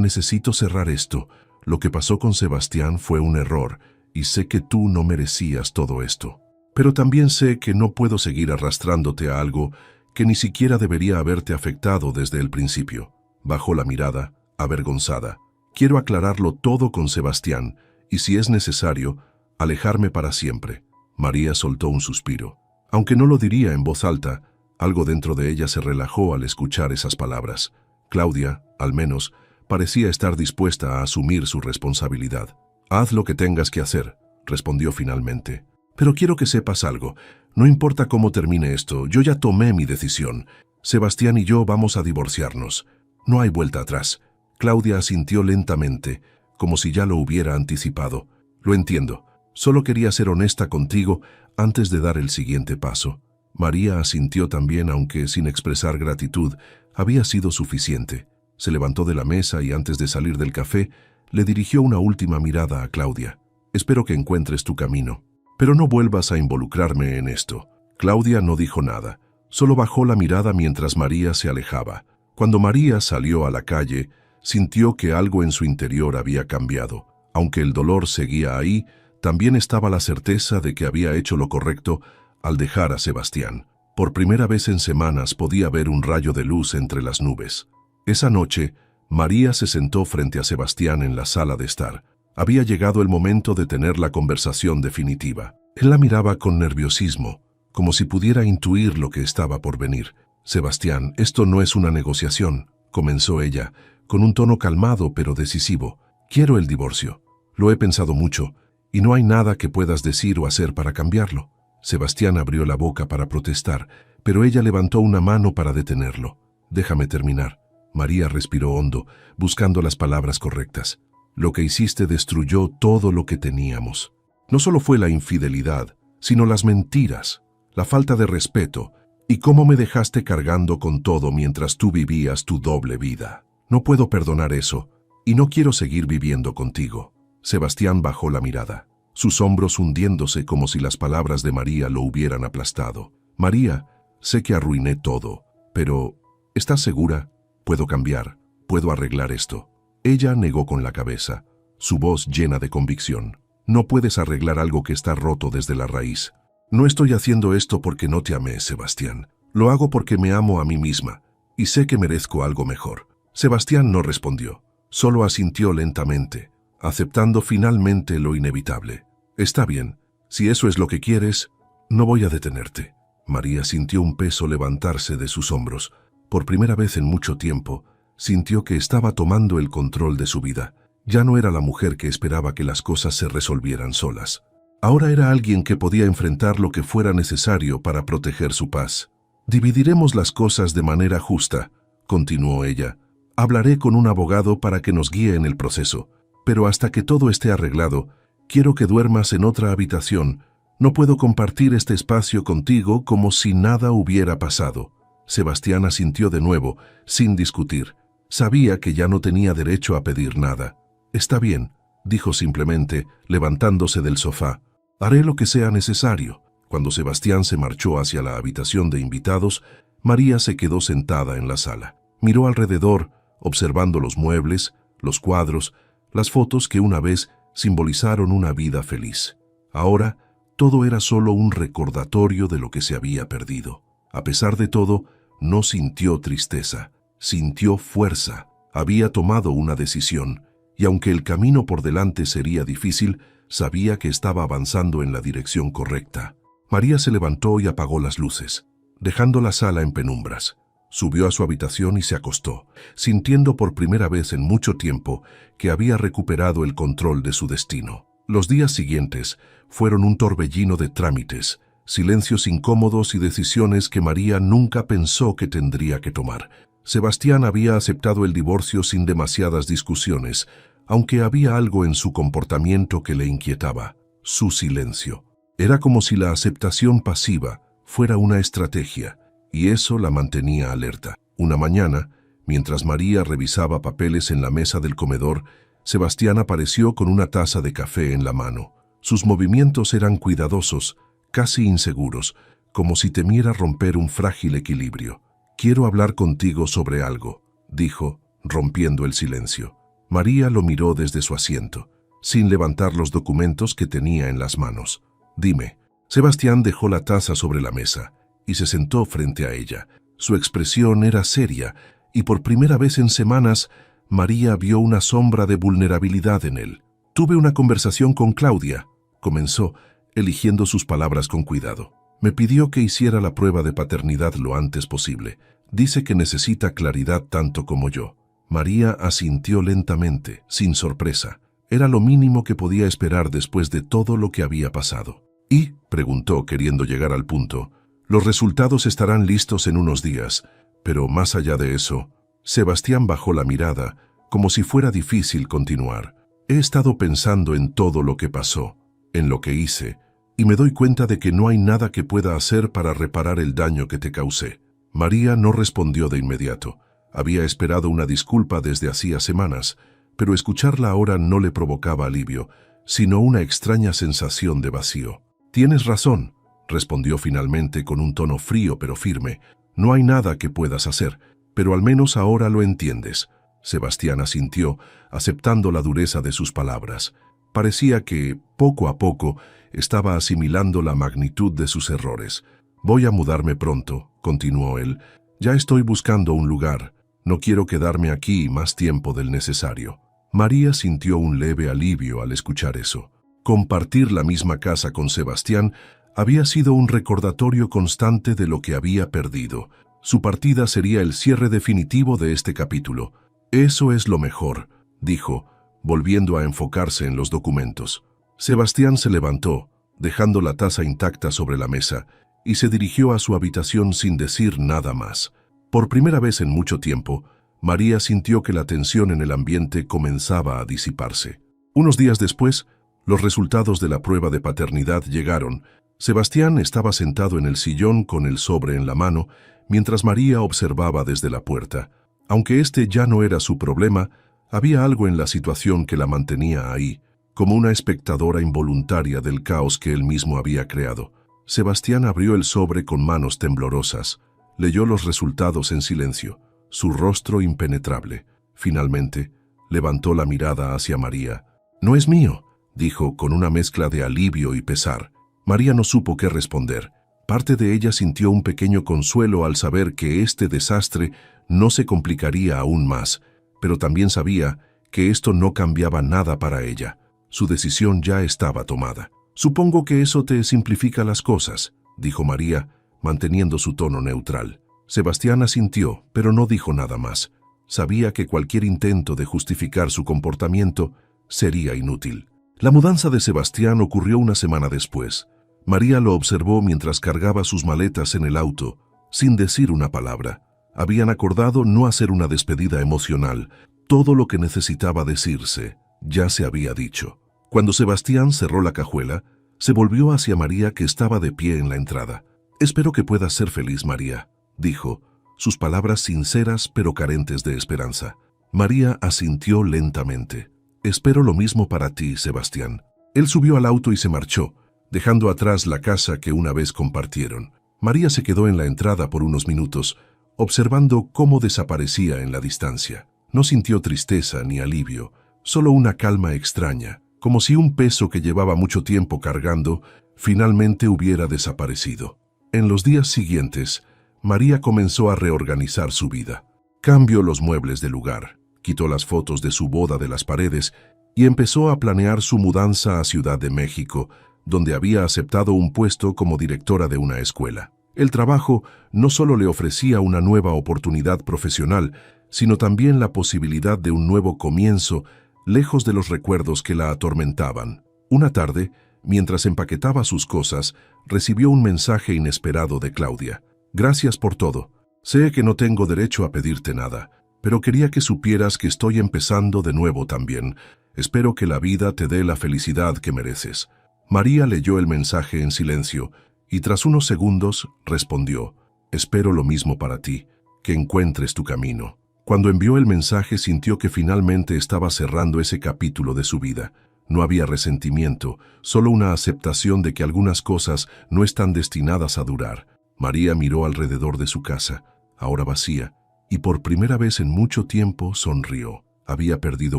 necesito cerrar esto. Lo que pasó con Sebastián fue un error, y sé que tú no merecías todo esto. Pero también sé que no puedo seguir arrastrándote a algo que ni siquiera debería haberte afectado desde el principio. Bajó la mirada, avergonzada. Quiero aclararlo todo con Sebastián, y si es necesario, alejarme para siempre. María soltó un suspiro. Aunque no lo diría en voz alta, algo dentro de ella se relajó al escuchar esas palabras. Claudia, al menos, parecía estar dispuesta a asumir su responsabilidad. Haz lo que tengas que hacer, respondió finalmente. Pero quiero que sepas algo. No importa cómo termine esto, yo ya tomé mi decisión. Sebastián y yo vamos a divorciarnos. No hay vuelta atrás. Claudia asintió lentamente, como si ya lo hubiera anticipado. Lo entiendo. Solo quería ser honesta contigo antes de dar el siguiente paso. María asintió también, aunque sin expresar gratitud, Había sido suficiente. Se levantó de la mesa y antes de salir del café, le dirigió una última mirada a Claudia. Espero que encuentres tu camino, pero no vuelvas a involucrarme en esto. Claudia no dijo nada, solo bajó la mirada mientras María se alejaba. Cuando María salió a la calle, sintió que algo en su interior había cambiado. Aunque el dolor seguía ahí, también estaba la certeza de que había hecho lo correcto al dejar a Sebastián. Por primera vez en semanas podía ver un rayo de luz entre las nubes. Esa noche, María se sentó frente a Sebastián en la sala de estar. Había llegado el momento de tener la conversación definitiva. Él la miraba con nerviosismo, como si pudiera intuir lo que estaba por venir. «Sebastián, esto no es una negociación», comenzó ella, con un tono calmado pero decisivo. «Quiero el divorcio. Lo he pensado mucho, y no hay nada que puedas decir o hacer para cambiarlo». Sebastián abrió la boca para protestar, pero ella levantó una mano para detenerlo. «Déjame terminar». María respiró hondo, buscando las palabras correctas. «Lo que hiciste destruyó todo lo que teníamos. No solo fue la infidelidad, sino las mentiras, la falta de respeto, y cómo me dejaste cargando con todo mientras tú vivías tu doble vida. No puedo perdonar eso, y no quiero seguir viviendo contigo». Sebastián bajó la mirada, sus hombros hundiéndose como si las palabras de María lo hubieran aplastado. «María, sé que arruiné todo, pero ¿estás segura? Puedo cambiar, puedo arreglar esto». Ella negó con la cabeza, su voz llena de convicción. «No puedes arreglar algo que está roto desde la raíz. No estoy haciendo esto porque no te amé, Sebastián. Lo hago porque me amo a mí misma, y sé que merezco algo mejor». Sebastián no respondió, solo asintió lentamente, aceptando finalmente lo inevitable. «Está bien, si eso es lo que quieres, no voy a detenerte». María sintió un peso levantarse de sus hombros. Por primera vez en mucho tiempo, sintió que estaba tomando el control de su vida. Ya no era la mujer que esperaba que las cosas se resolvieran solas. Ahora era alguien que podía enfrentar lo que fuera necesario para proteger su paz. «Dividiremos las cosas de manera justa», continuó ella. «Hablaré con un abogado para que nos guíe en el proceso. Pero hasta que todo esté arreglado, quiero que duermas en otra habitación. No puedo compartir este espacio contigo como si nada hubiera pasado». Sebastián asintió de nuevo, sin discutir. Sabía que ya no tenía derecho a pedir nada. «Está bien», dijo simplemente, levantándose del sofá. «Haré lo que sea necesario». Cuando Sebastián se marchó hacia la habitación de invitados, María se quedó sentada en la sala. Miró alrededor, observando los muebles, los cuadros, las fotos que una vez simbolizaron una vida feliz. Ahora, todo era solo un recordatorio de lo que se había perdido. A pesar de todo, no sintió tristeza, sintió fuerza. Había tomado una decisión, y aunque el camino por delante sería difícil, sabía que estaba avanzando en la dirección correcta. María se levantó y apagó las luces, dejando la sala en penumbras. Subió a su habitación y se acostó, sintiendo por primera vez en mucho tiempo que había recuperado el control de su destino. Los días siguientes fueron un torbellino de trámites, silencios incómodos y decisiones que María nunca pensó que tendría que tomar. Sebastián había aceptado el divorcio sin demasiadas discusiones, aunque había algo en su comportamiento que le inquietaba: su silencio. Era como si la aceptación pasiva fuera una estrategia, y eso la mantenía alerta. Una mañana, mientras María revisaba papeles en la mesa del comedor, Sebastián apareció con una taza de café en la mano. Sus movimientos eran cuidadosos, casi inseguros, como si temiera romper un frágil equilibrio. «Quiero hablar contigo sobre algo», dijo, rompiendo el silencio. María lo miró desde su asiento, sin levantar los documentos que tenía en las manos. «Dime». Sebastián dejó la taza sobre la mesa y se sentó frente a ella. Su expresión era seria, y por primera vez en semanas, María vio una sombra de vulnerabilidad en él. «Tuve una conversación con Claudia», comenzó, eligiendo sus palabras con cuidado. «Me pidió que hiciera la prueba de paternidad lo antes posible. Dice que necesita claridad tanto como yo». María asintió lentamente, sin sorpresa. Era lo mínimo que podía esperar después de todo lo que había pasado. «¿Y?», preguntó, queriendo llegar al punto. «Los resultados estarán listos en unos días, pero más allá de eso». Sebastián bajó la mirada, como si fuera difícil continuar. «He estado pensando en todo lo que pasó, en lo que hice, y me doy cuenta de que no hay nada que pueda hacer para reparar el daño que te causé». María no respondió de inmediato. Había esperado una disculpa desde hacía semanas, pero escucharla ahora no le provocaba alivio, sino una extraña sensación de vacío. «Tienes razón», respondió finalmente con un tono frío pero firme. «No hay nada que puedas hacer, pero al menos ahora lo entiendes». Sebastián asintió, aceptando la dureza de sus palabras. Parecía que, poco a poco, estaba asimilando la magnitud de sus errores. «Voy a mudarme pronto», continuó él. «Ya estoy buscando un lugar. No quiero quedarme aquí más tiempo del necesario». María sintió un leve alivio al escuchar eso. Compartir la misma casa con Sebastián había sido un recordatorio constante de lo que había perdido. Su partida sería el cierre definitivo de este capítulo. «Eso es lo mejor», dijo, volviendo a enfocarse en los documentos. Sebastián se levantó, dejando la taza intacta sobre la mesa, y se dirigió a su habitación sin decir nada más. Por primera vez en mucho tiempo, María sintió que la tensión en el ambiente comenzaba a disiparse. Unos días después, los resultados de la prueba de paternidad llegaron. Sebastián estaba sentado en el sillón con el sobre en la mano, mientras María observaba desde la puerta. Aunque este ya no era su problema, había algo en la situación que la mantenía ahí, como una espectadora involuntaria del caos que él mismo había creado. Sebastián abrió el sobre con manos temblorosas. Leyó los resultados en silencio, su rostro impenetrable. Finalmente, levantó la mirada hacia María. «No es mío», dijo con una mezcla de alivio y pesar. María no supo qué responder. Parte de ella sintió un pequeño consuelo al saber que este desastre no se complicaría aún más, pero también sabía que esto no cambiaba nada para ella. Su decisión ya estaba tomada. «Supongo que eso te simplifica las cosas», dijo María, manteniendo su tono neutral. Sebastián asintió, pero no dijo nada más. Sabía que cualquier intento de justificar su comportamiento sería inútil. La mudanza de Sebastián ocurrió una semana después. María lo observó mientras cargaba sus maletas en el auto, sin decir una palabra. Habían acordado no hacer una despedida emocional. Todo lo que necesitaba decirse ya se había dicho. Cuando Sebastián cerró la cajuela, se volvió hacia María, que estaba de pie en la entrada. «Espero que puedas ser feliz, María», dijo, sus palabras sinceras pero carentes de esperanza. María asintió lentamente. «Espero lo mismo para ti, Sebastián». Él subió al auto y se marchó, dejando atrás la casa que una vez compartieron. María se quedó en la entrada por unos minutos, observando cómo desaparecía en la distancia. No sintió tristeza ni alivio, solo una calma extraña, como si un peso que llevaba mucho tiempo cargando finalmente hubiera desaparecido. En los días siguientes, María comenzó a reorganizar su vida. Cambió los muebles del lugar, quitó las fotos de su boda de las paredes y empezó a planear su mudanza a Ciudad de México, donde había aceptado un puesto como directora de una escuela. El trabajo no solo le ofrecía una nueva oportunidad profesional, sino también la posibilidad de un nuevo comienzo, lejos de los recuerdos que la atormentaban. Una tarde, mientras empaquetaba sus cosas, recibió un mensaje inesperado de Claudia. «Gracias por todo. Sé que no tengo derecho a pedirte nada, pero quería que supieras que estoy empezando de nuevo también. Espero que la vida te dé la felicidad que mereces». María leyó el mensaje en silencio y tras unos segundos respondió: «Espero lo mismo para ti, que encuentres tu camino». Cuando envió el mensaje sintió que finalmente estaba cerrando ese capítulo de su vida. No había resentimiento, solo una aceptación de que algunas cosas no están destinadas a durar. María miró alrededor de su casa, ahora vacía, y por primera vez en mucho tiempo sonrió. Había perdido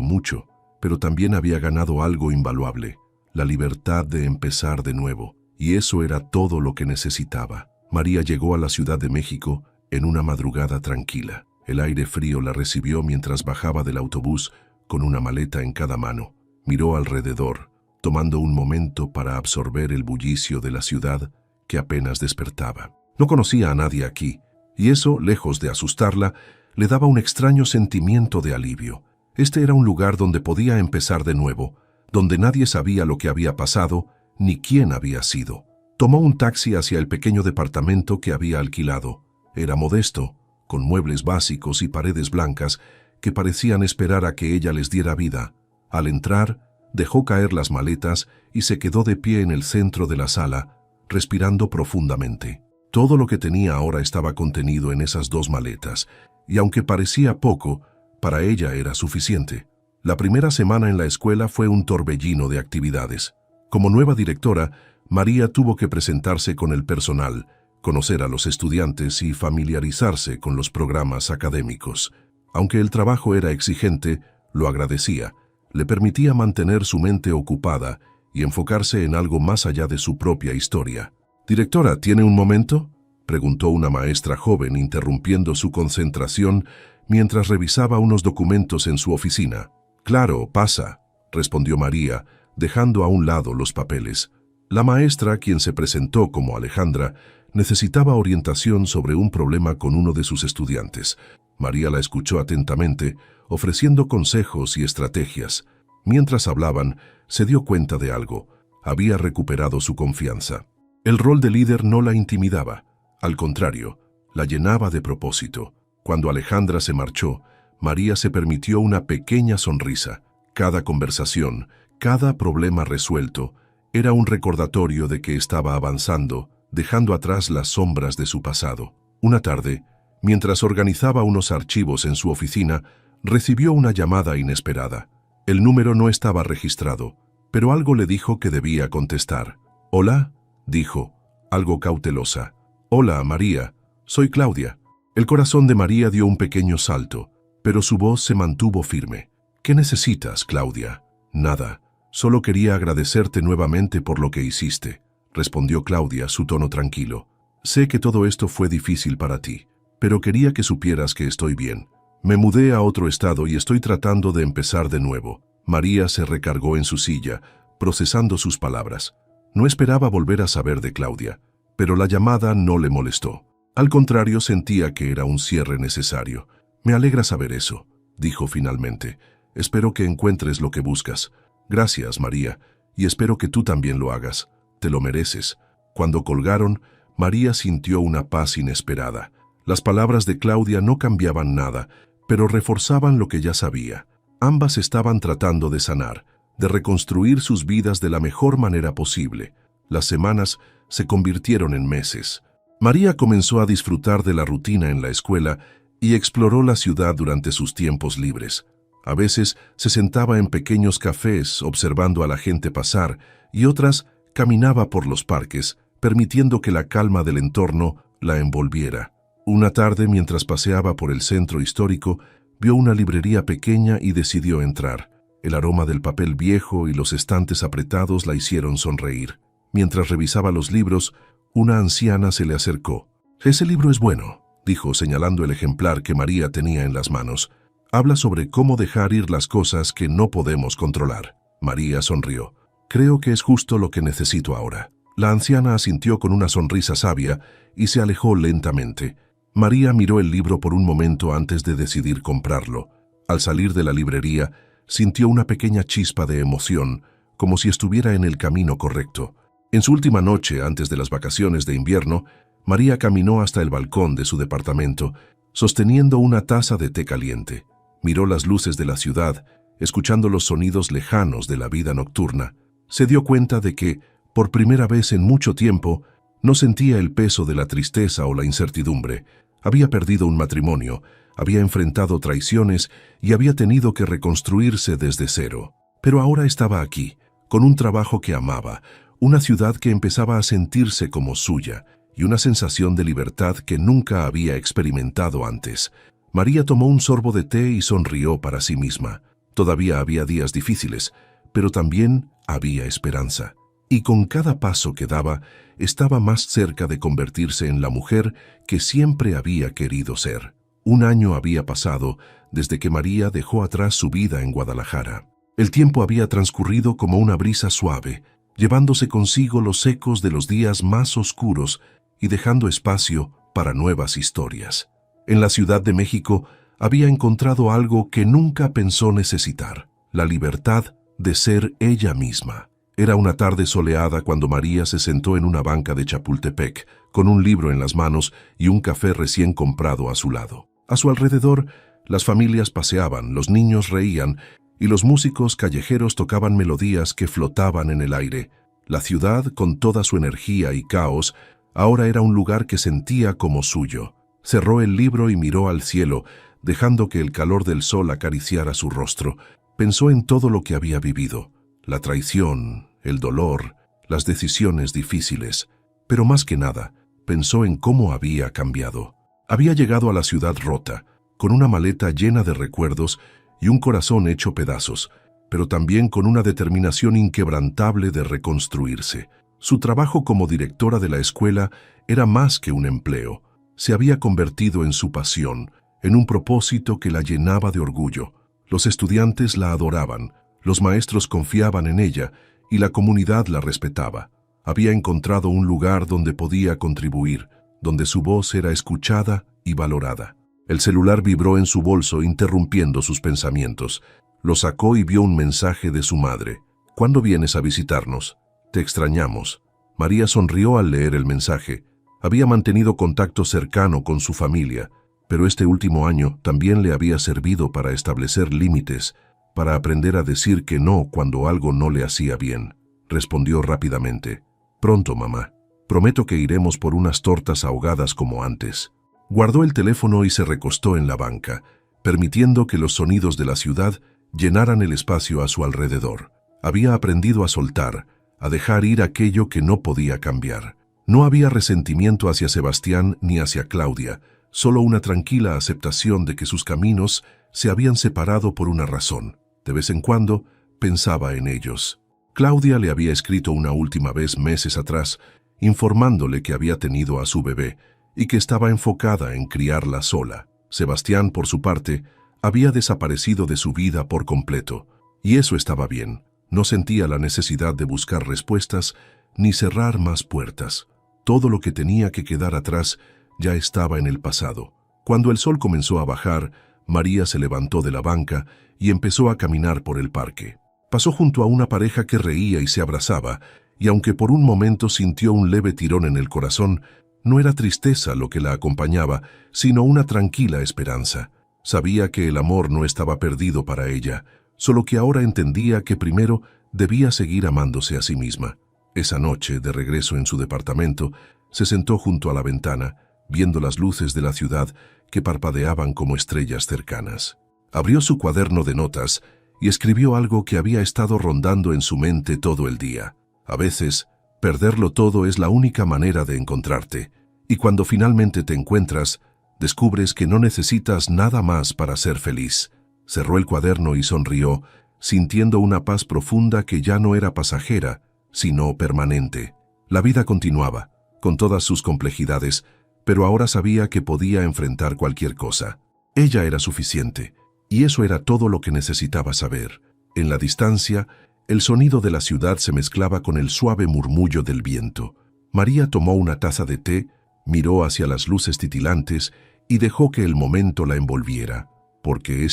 mucho, pero también había ganado algo invaluable: la libertad de empezar de nuevo, y eso era todo lo que necesitaba. María llegó a la Ciudad de México en una madrugada tranquila. El aire frío la recibió mientras bajaba del autobús con una maleta en cada mano. Miró alrededor, tomando un momento para absorber el bullicio de la ciudad que apenas despertaba. No conocía a nadie aquí, y eso, lejos de asustarla, le daba un extraño sentimiento de alivio. Este era un lugar donde podía empezar de nuevo, donde nadie sabía lo que había pasado ni quién había sido. Tomó un taxi hacia el pequeño departamento que había alquilado. Era modesto, con muebles básicos y paredes blancas que parecían esperar a que ella les diera vida. Al entrar, dejó caer las maletas y se quedó de pie en el centro de la sala, respirando profundamente. Todo lo que tenía ahora estaba contenido en esas dos maletas, y aunque parecía poco, para ella era suficiente. La primera semana en la escuela fue un torbellino de actividades. Como nueva directora, María tuvo que presentarse con el personal, conocer a los estudiantes y familiarizarse con los programas académicos. Aunque el trabajo era exigente, lo agradecía. Le permitía mantener su mente ocupada y enfocarse en algo más allá de su propia historia. «Directora, ¿tiene un momento?», preguntó una maestra joven interrumpiendo su concentración mientras revisaba unos documentos en su oficina. «Claro, pasa», respondió María, dejando a un lado los papeles. La maestra, quien se presentó como Alejandra, necesitaba orientación sobre un problema con uno de sus estudiantes. María la escuchó atentamente, ofreciendo consejos y estrategias. Mientras hablaban, se dio cuenta de algo. Había recuperado su confianza. El rol de líder no la intimidaba. Al contrario, la llenaba de propósito. Cuando Alejandra se marchó, María se permitió una pequeña sonrisa. Cada conversación, cada problema resuelto, era un recordatorio de que estaba avanzando, dejando atrás las sombras de su pasado. Una tarde, mientras organizaba unos archivos en su oficina, recibió una llamada inesperada. El número no estaba registrado, pero algo le dijo que debía contestar. «Hola», dijo, algo cautelosa. «Hola, María, soy Claudia». El corazón de María dio un pequeño salto, pero su voz se mantuvo firme. «¿Qué necesitas, Claudia?» «Nada, solo quería agradecerte nuevamente por lo que hiciste», respondió Claudia, su tono tranquilo. «Sé que todo esto fue difícil para ti, pero quería que supieras que estoy bien. Me mudé a otro estado y estoy tratando de empezar de nuevo». María se recargó en su silla, procesando sus palabras. No esperaba volver a saber de Claudia, pero la llamada no le molestó. Al contrario, sentía que era un cierre necesario. «Me alegra saber eso», dijo finalmente. «Espero que encuentres lo que buscas». «Gracias, María, y espero que tú también lo hagas. Te lo mereces». Cuando colgaron, María sintió una paz inesperada. Las palabras de Claudia no cambiaban nada, pero reforzaban lo que ya sabía. Ambas estaban tratando de sanar, de reconstruir sus vidas de la mejor manera posible. Las semanas se convirtieron en meses. María comenzó a disfrutar de la rutina en la escuela y exploró la ciudad durante sus tiempos libres. A veces se sentaba en pequeños cafés observando a la gente pasar y otras caminaba por los parques, permitiendo que la calma del entorno la envolviera. Una tarde, mientras paseaba por el centro histórico, vio una librería pequeña y decidió entrar. El aroma del papel viejo y los estantes apretados la hicieron sonreír. Mientras revisaba los libros, una anciana se le acercó. «Ese libro es bueno», dijo señalando el ejemplar que María tenía en las manos. «Habla sobre cómo dejar ir las cosas que no podemos controlar». María sonrió. «Creo que es justo lo que necesito ahora». La anciana asintió con una sonrisa sabia y se alejó lentamente. María miró el libro por un momento antes de decidir comprarlo. Al salir de la librería, sintió una pequeña chispa de emoción, como si estuviera en el camino correcto. En su última noche, antes de las vacaciones de invierno, María caminó hasta el balcón de su departamento, sosteniendo una taza de té caliente. Miró las luces de la ciudad, escuchando los sonidos lejanos de la vida nocturna. Se dio cuenta de que, por primera vez en mucho tiempo, no sentía el peso de la tristeza o la incertidumbre. Había perdido un matrimonio, había enfrentado traiciones y había tenido que reconstruirse desde cero. Pero ahora estaba aquí, con un trabajo que amaba, una ciudad que empezaba a sentirse como suya y una sensación de libertad que nunca había experimentado antes. María tomó un sorbo de té y sonrió para sí misma. Todavía había días difíciles, pero también había esperanza. Y con cada paso que daba, estaba más cerca de convertirse en la mujer que siempre había querido ser. Un año había pasado desde que María dejó atrás su vida en Guadalajara. El tiempo había transcurrido como una brisa suave, llevándose consigo los ecos de los días más oscuros y dejando espacio para nuevas historias. En la Ciudad de México había encontrado algo que nunca pensó necesitar: la libertad de ser ella misma. Era una tarde soleada cuando María se sentó en una banca de Chapultepec, con un libro en las manos y un café recién comprado a su lado. A su alrededor, las familias paseaban, los niños reían y los músicos callejeros tocaban melodías que flotaban en el aire. La ciudad, con toda su energía y caos, ahora era un lugar que sentía como suyo. Cerró el libro y miró al cielo, dejando que el calor del sol acariciara su rostro. Pensó en todo lo que había vivido, la traición, el dolor, las decisiones difíciles, pero más que nada, pensó en cómo había cambiado. Había llegado a la ciudad rota, con una maleta llena de recuerdos y un corazón hecho pedazos, pero también con una determinación inquebrantable de reconstruirse. Su trabajo como directora de la escuela era más que un empleo. Se había convertido en su pasión, en un propósito que la llenaba de orgullo. Los estudiantes la adoraban, los maestros confiaban en ella y la comunidad la respetaba. Había encontrado un lugar donde podía contribuir, donde su voz era escuchada y valorada. El celular vibró en su bolso, interrumpiendo sus pensamientos. Lo sacó y vio un mensaje de su madre. «¿Cuándo vienes a visitarnos? Te extrañamos». María sonrió al leer el mensaje. Había mantenido contacto cercano con su familia, pero este último año también le había servido para establecer límites, para aprender a decir que no cuando algo no le hacía bien. Respondió rápidamente. «Pronto, mamá. Prometo que iremos por unas tortas ahogadas como antes». Guardó el teléfono y se recostó en la banca, permitiendo que los sonidos de la ciudad llenaran el espacio a su alrededor. Había aprendido a soltar, a dejar ir aquello que no podía cambiar. No había resentimiento hacia Sebastián ni hacia Claudia, solo una tranquila aceptación de que sus caminos se habían separado por una razón. De vez en cuando pensaba en ellos. Claudia le había escrito una última vez meses atrás, informándole que había tenido a su bebé y que estaba enfocada en criarla sola. Sebastián, por su parte, había desaparecido de su vida por completo, y eso estaba bien. No sentía la necesidad de buscar respuestas ni cerrar más puertas. Todo lo que tenía que quedar atrás ya estaba en el pasado. Cuando el sol comenzó a bajar, María se levantó de la banca y empezó a caminar por el parque. Pasó junto a una pareja que reía y se abrazaba, y aunque por un momento sintió un leve tirón en el corazón, no era tristeza lo que la acompañaba, sino una tranquila esperanza. Sabía que el amor no estaba perdido para ella, solo que ahora entendía que primero debía seguir amándose a sí misma. Esa noche, de regreso en su departamento, se sentó junto a la ventana, viendo las luces de la ciudad que parpadeaban como estrellas cercanas. Abrió su cuaderno de notas y escribió algo que había estado rondando en su mente todo el día. A veces, perderlo todo es la única manera de encontrarte, y cuando finalmente te encuentras, descubres que no necesitas nada más para ser feliz. Cerró el cuaderno y sonrió, sintiendo una paz profunda que ya no era pasajera, sino permanente. La vida continuaba, con todas sus complejidades, pero ahora sabía que podía enfrentar cualquier cosa. Ella era suficiente, y eso era todo lo que necesitaba saber. En la distancia, el sonido de la ciudad se mezclaba con el suave murmullo del viento. María tomó una taza de té, miró hacia las luces titilantes y dejó que el momento la envolviera, porque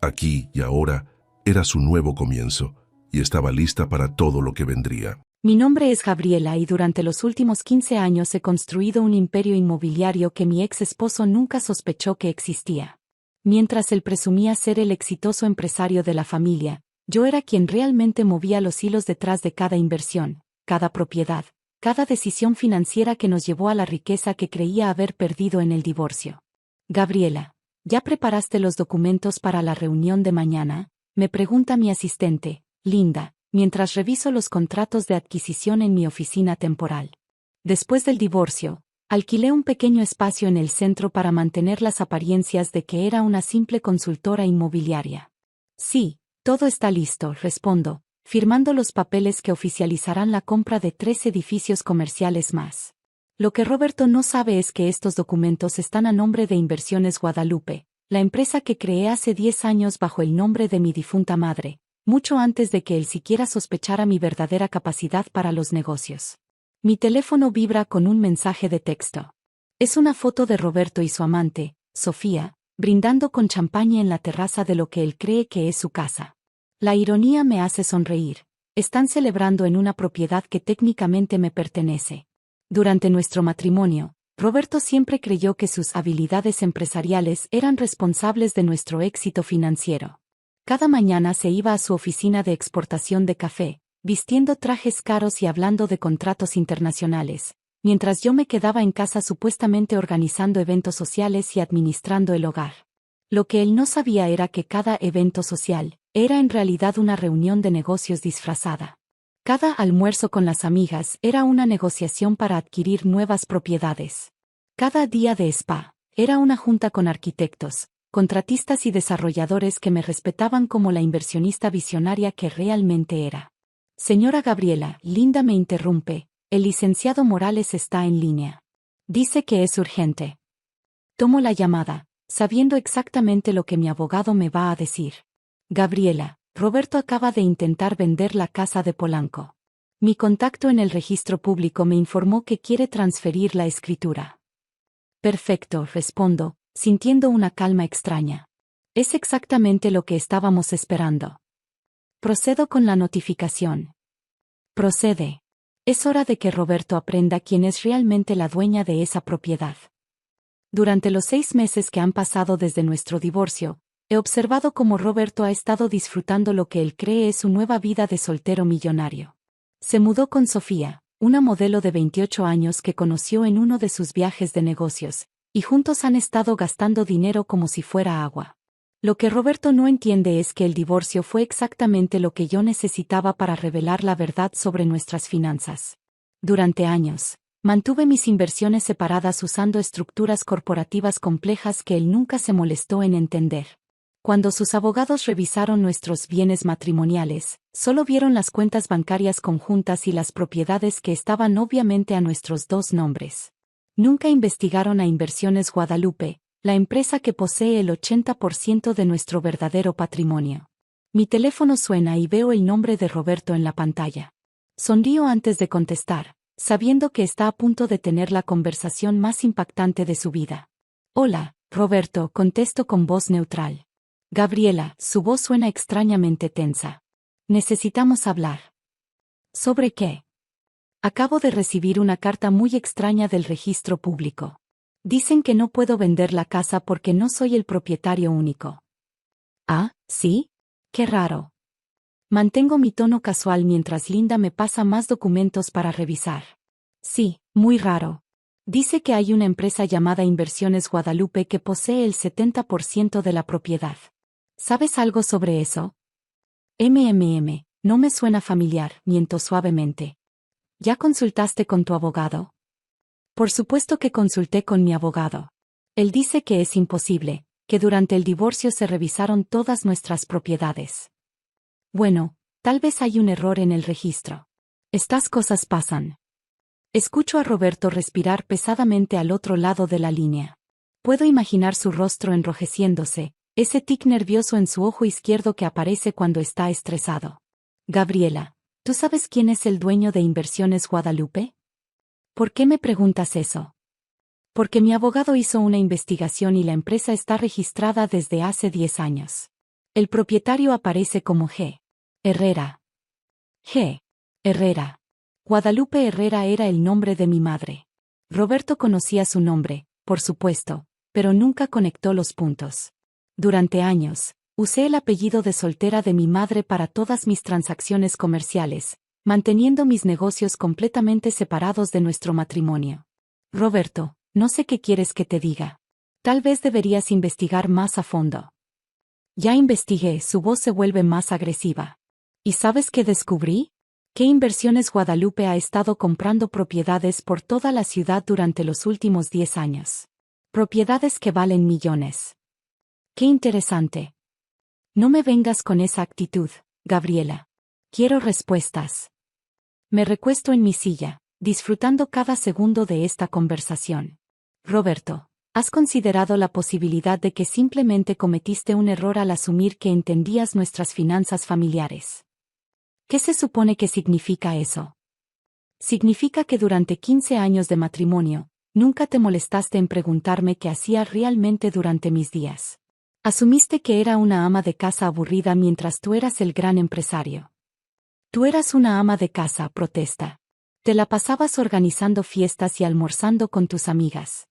aquí y ahora, era su nuevo comienzo, y estaba lista para todo lo que vendría. Mi nombre es Gabriela y durante los últimos 15 años he construido un imperio inmobiliario que mi ex esposo nunca sospechó que existía. Mientras él presumía ser el exitoso empresario de la familia, yo era quien realmente movía los hilos detrás de cada inversión, cada propiedad, cada decisión financiera que nos llevó a la riqueza que creía haber perdido en el divorcio. Gabriela, ¿ya preparaste los documentos para la reunión de mañana?, me pregunta mi asistente, Linda, mientras reviso los contratos de adquisición en mi oficina temporal. Después del divorcio, alquilé un pequeño espacio en el centro para mantener las apariencias de que era una simple consultora inmobiliaria. Sí, todo está listo, respondo, firmando los papeles que oficializarán la compra de 3 edificios comerciales más. Lo que Roberto no sabe es que estos documentos están a nombre de Inversiones Guadalupe, la empresa que creé hace 10 años bajo el nombre de mi difunta madre, mucho antes de que él siquiera sospechara mi verdadera capacidad para los negocios. Mi teléfono vibra con un mensaje de texto. Es una foto de Roberto y su amante, Sofía, brindando con champaña en la terraza de lo que él cree que es su casa. La ironía me hace sonreír. Están celebrando en una propiedad que técnicamente me pertenece. Durante nuestro matrimonio, Roberto siempre creyó que sus habilidades empresariales eran responsables de nuestro éxito financiero. Cada mañana se iba a su oficina de exportación de café, vistiendo trajes caros y hablando de contratos internacionales, mientras yo me quedaba en casa supuestamente organizando eventos sociales y administrando el hogar. Lo que él no sabía era que cada evento social era en realidad una reunión de negocios disfrazada. Cada almuerzo con las amigas era una negociación para adquirir nuevas propiedades. Cada día de spa era una junta con arquitectos, contratistas y desarrolladores que me respetaban como la inversionista visionaria que realmente era. Señora Gabriela, Linda me interrumpe, el licenciado Morales está en línea. Dice que es urgente. Tomo la llamada, sabiendo exactamente lo que mi abogado me va a decir. Gabriela, Roberto acaba de intentar vender la casa de Polanco. Mi contacto en el registro público me informó que quiere transferir la escritura. Perfecto, respondo, sintiendo una calma extraña. Es exactamente lo que estábamos esperando. Procedo con la notificación. Procede. Es hora de que Roberto aprenda quién es realmente la dueña de esa propiedad. Durante los 6 meses que han pasado desde nuestro divorcio, he observado cómo Roberto ha estado disfrutando lo que él cree es su nueva vida de soltero millonario. Se mudó con Sofía, una modelo de 28 años que conoció en uno de sus viajes de negocios, y juntos han estado gastando dinero como si fuera agua. Lo que Roberto no entiende es que el divorcio fue exactamente lo que yo necesitaba para revelar la verdad sobre nuestras finanzas. Durante años, mantuve mis inversiones separadas usando estructuras corporativas complejas que él nunca se molestó en entender. Cuando sus abogados revisaron nuestros bienes matrimoniales, solo vieron las cuentas bancarias conjuntas y las propiedades que estaban obviamente a nuestros 2 nombres. Nunca investigaron a Inversiones Guadalupe, la empresa que posee el 80% de nuestro verdadero patrimonio. Mi teléfono suena y veo el nombre de Roberto en la pantalla. Sonrío antes de contestar, sabiendo que está a punto de tener la conversación más impactante de su vida. Hola, Roberto, contesto con voz neutral. Gabriela, su voz suena extrañamente tensa. Necesitamos hablar. ¿Sobre qué? Acabo de recibir una carta muy extraña del registro público. Dicen que no puedo vender la casa porque no soy el propietario único. Ah, ¿sí? Qué raro. Mantengo mi tono casual mientras Linda me pasa más documentos para revisar. Sí, muy raro. Dice que hay una empresa llamada Inversiones Guadalupe que posee el 70% de la propiedad. ¿Sabes algo sobre eso? No me suena familiar, miento suavemente. ¿Ya consultaste con tu abogado? Por supuesto que consulté con mi abogado. Él dice que es imposible, que durante el divorcio se revisaron todas nuestras propiedades. Bueno, tal vez hay un error en el registro. Estas cosas pasan. Escucho a Roberto respirar pesadamente al otro lado de la línea. Puedo imaginar su rostro enrojeciéndose, ese tic nervioso en su ojo izquierdo que aparece cuando está estresado. Gabriela, ¿tú sabes quién es el dueño de Inversiones Guadalupe? ¿Por qué me preguntas eso? Porque mi abogado hizo una investigación y la empresa está registrada desde hace 10 años. El propietario aparece como G. Herrera. G. Herrera. Guadalupe Herrera era el nombre de mi madre. Roberto conocía su nombre, por supuesto, pero nunca conectó los puntos. Durante años, usé el apellido de soltera de mi madre para todas mis transacciones comerciales, manteniendo mis negocios completamente separados de nuestro matrimonio. Roberto, no sé qué quieres que te diga. Tal vez deberías investigar más a fondo. Ya investigué, su voz se vuelve más agresiva. ¿Y sabes qué descubrí? Que Inversiones Guadalupe ha estado comprando propiedades por toda la ciudad durante los últimos 10 años. Propiedades que valen millones. Qué interesante. No me vengas con esa actitud, Gabriela. Quiero respuestas. Me recuesto en mi silla, disfrutando cada segundo de esta conversación. Roberto, ¿has considerado la posibilidad de que simplemente cometiste un error al asumir que entendías nuestras finanzas familiares? ¿Qué se supone que significa eso? Significa que durante 15 años de matrimonio, nunca te molestaste en preguntarme qué hacía realmente durante mis días. Asumiste que era una ama de casa aburrida mientras tú eras el gran empresario. Tú eras una ama de casa, protesta. Te la pasabas organizando fiestas y almorzando con tus amigas.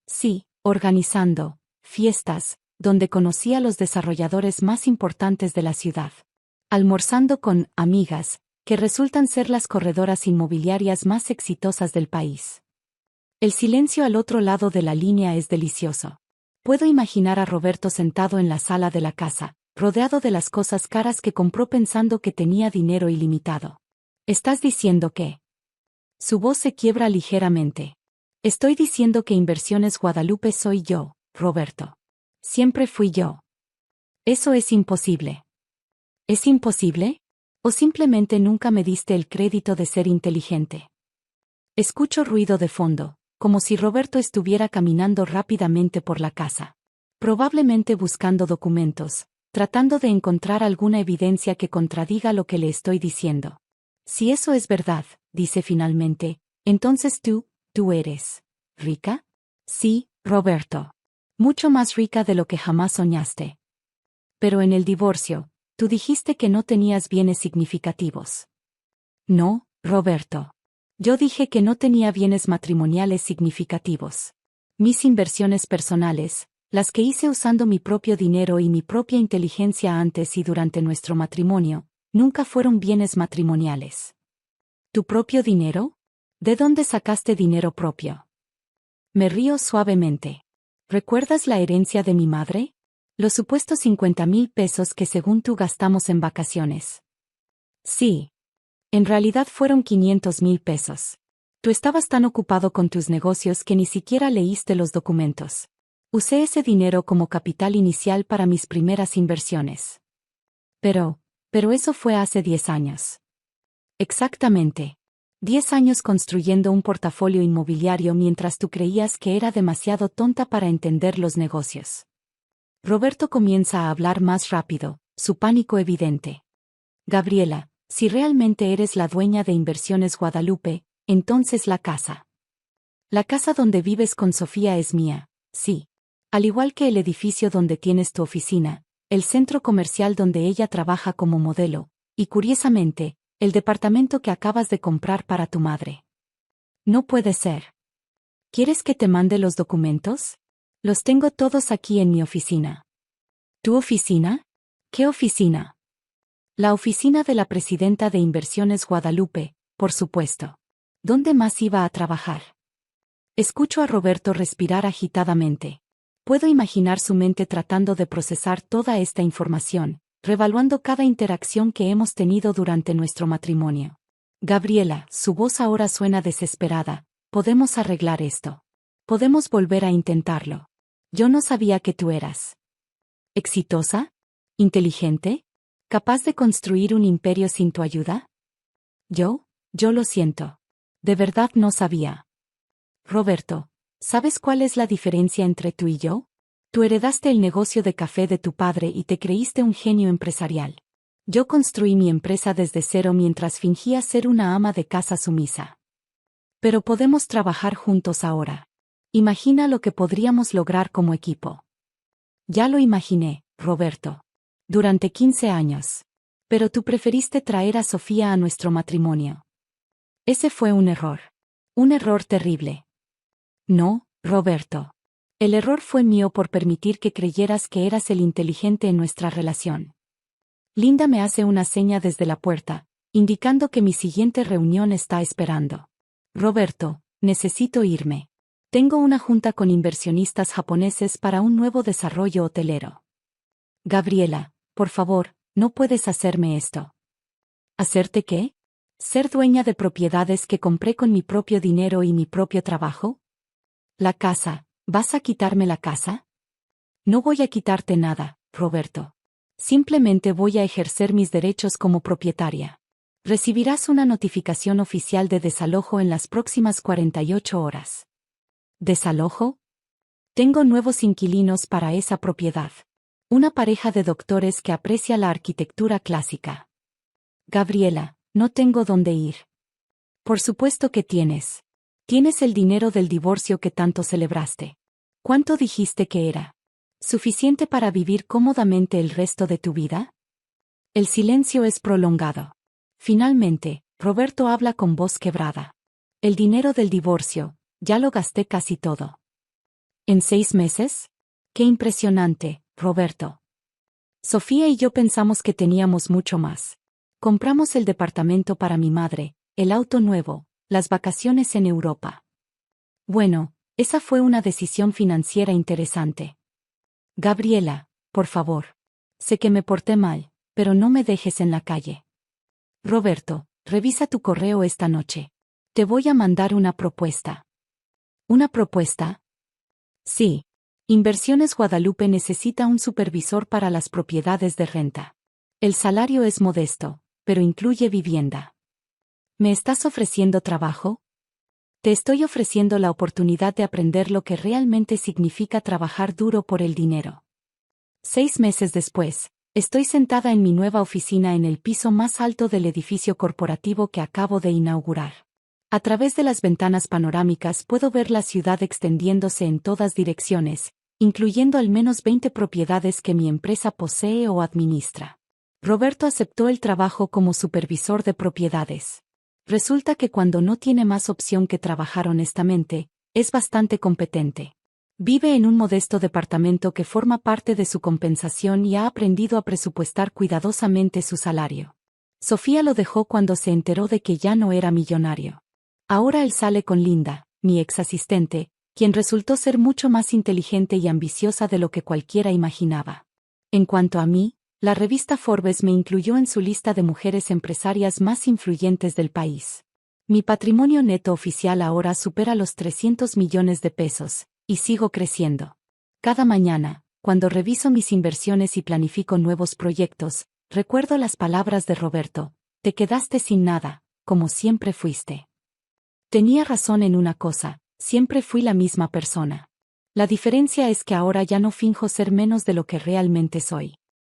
Sí, organizando fiestas, donde conocí a los desarrolladores más importantes de la ciudad. Almorzando con amigas, que resultan ser las corredoras inmobiliarias más exitosas del país. El silencio al otro lado de la línea es delicioso. Puedo imaginar a Roberto sentado en la sala de la casa, rodeado de las cosas caras que compró pensando que tenía dinero ilimitado. ¿Estás diciendo que? Su voz se quiebra ligeramente. Estoy diciendo que Inversiones Guadalupe soy yo, Roberto. Siempre fui yo. Eso es imposible. ¿Es imposible? ¿O simplemente nunca me diste el crédito de ser inteligente? Escucho ruido de fondo, como si Roberto estuviera caminando rápidamente por la casa. Probablemente buscando documentos, tratando de encontrar alguna evidencia que contradiga lo que le estoy diciendo. Si eso es verdad, dice finalmente, entonces tú eres ¿rica? Sí, Roberto. Mucho más rica de lo que jamás soñaste. Pero en el divorcio, tú dijiste que no tenías bienes significativos. No, Roberto. Yo dije que no tenía bienes matrimoniales significativos. Mis inversiones personales, las que hice usando mi propio dinero y mi propia inteligencia antes y durante nuestro matrimonio, nunca fueron bienes matrimoniales. ¿Tu propio dinero? ¿De dónde sacaste dinero propio? Me río suavemente. ¿Recuerdas la herencia de mi madre? Los supuestos 50,000 pesos que según tú gastamos en vacaciones. Sí. En realidad fueron 500,000 pesos. Tú estabas tan ocupado con tus negocios que ni siquiera leíste los documentos. Usé ese dinero como capital inicial para mis primeras inversiones. Pero eso fue hace 10 años. Exactamente. 10 años construyendo un portafolio inmobiliario mientras tú creías que era demasiado tonta para entender los negocios. Roberto comienza a hablar más rápido, su pánico evidente. Gabriela, si realmente eres la dueña de Inversiones Guadalupe, entonces la casa. La casa donde vives con Sofía es mía, sí. Al igual que el edificio donde tienes tu oficina, el centro comercial donde ella trabaja como modelo, y curiosamente, el departamento que acabas de comprar para tu madre. No puede ser. ¿Quieres que te mande los documentos? Los tengo todos aquí en mi oficina. ¿Tu oficina? ¿Qué oficina? La oficina de la presidenta de Inversiones Guadalupe, por supuesto. ¿Dónde más iba a trabajar? Escucho a Roberto respirar agitadamente. Puedo imaginar su mente tratando de procesar toda esta información, revaluando cada interacción que hemos tenido durante nuestro matrimonio. Gabriela, su voz ahora suena desesperada, podemos arreglar esto. Podemos volver a intentarlo. Yo no sabía que tú eras exitosa, inteligente, capaz de construir un imperio sin tu ayuda. Yo lo siento. De verdad no sabía. Roberto, ¿sabes cuál es la diferencia entre tú y yo? Tú heredaste el negocio de café de tu padre y te creíste un genio empresarial. Yo construí mi empresa desde cero mientras fingía ser una ama de casa sumisa. Pero podemos trabajar juntos ahora. Imagina lo que podríamos lograr como equipo. Ya lo imaginé, Roberto. Durante 15 años. Pero tú preferiste traer a Sofía a nuestro matrimonio. Ese fue un error. Un error terrible. No, Roberto. El error fue mío por permitir que creyeras que eras el inteligente en nuestra relación. Linda me hace una seña desde la puerta, indicando que mi siguiente reunión está esperando. Roberto, necesito irme. Tengo una junta con inversionistas japoneses para un nuevo desarrollo hotelero. Gabriela, por favor, no puedes hacerme esto. ¿Hacerte qué? ¿Ser dueña de propiedades que compré con mi propio dinero y mi propio trabajo? La casa. ¿Vas a quitarme la casa? No voy a quitarte nada, Roberto. Simplemente voy a ejercer mis derechos como propietaria. Recibirás una notificación oficial de desalojo en las próximas 48 horas. ¿Desalojo? Tengo nuevos inquilinos para esa propiedad. Una pareja de doctores que aprecia la arquitectura clásica. Gabriela, no tengo dónde ir. Por supuesto que tienes. Tienes el dinero del divorcio que tanto celebraste. ¿Cuánto dijiste que era? ¿Suficiente para vivir cómodamente el resto de tu vida? El silencio es prolongado. Finalmente, Roberto habla con voz quebrada. El dinero del divorcio, ya lo gasté casi todo. ¿En 6 meses? ¡Qué impresionante, Roberto! Sofía y yo pensamos que teníamos mucho más. Compramos el departamento para mi madre, el auto nuevo, las vacaciones en Europa. Bueno, esa fue una decisión financiera interesante. Gabriela, por favor. Sé que me porté mal, pero no me dejes en la calle. Roberto, revisa tu correo esta noche. Te voy a mandar una propuesta. ¿Una propuesta? Sí. Inversiones Guadalupe necesita un supervisor para las propiedades de renta. El salario es modesto, pero incluye vivienda. ¿Me estás ofreciendo trabajo? Te estoy ofreciendo la oportunidad de aprender lo que realmente significa trabajar duro por el dinero. 6 meses después, estoy sentada en mi nueva oficina en el piso más alto del edificio corporativo que acabo de inaugurar. A través de las ventanas panorámicas puedo ver la ciudad extendiéndose en todas direcciones, incluyendo al menos 20 propiedades que mi empresa posee o administra. Roberto aceptó el trabajo como supervisor de propiedades. Resulta que cuando no tiene más opción que trabajar honestamente, es bastante competente. Vive en un modesto departamento que forma parte de su compensación y ha aprendido a presupuestar cuidadosamente su salario. Sofía lo dejó cuando se enteró de que ya no era millonario. Ahora él sale con Linda, mi ex asistente, quien resultó ser mucho más inteligente y ambiciosa de lo que cualquiera imaginaba. En cuanto a mí, la revista Forbes me incluyó en su lista de mujeres empresarias más influyentes del país. Mi patrimonio neto oficial ahora supera los 300 millones de pesos, y sigo creciendo. Cada mañana, cuando reviso mis inversiones y planifico nuevos proyectos, recuerdo las palabras de Roberto: te quedaste sin nada, como siempre fuiste. Tenía razón en una cosa, siempre fui la misma persona. La diferencia es que ahora ya no finjo ser menos de lo que realmente soy.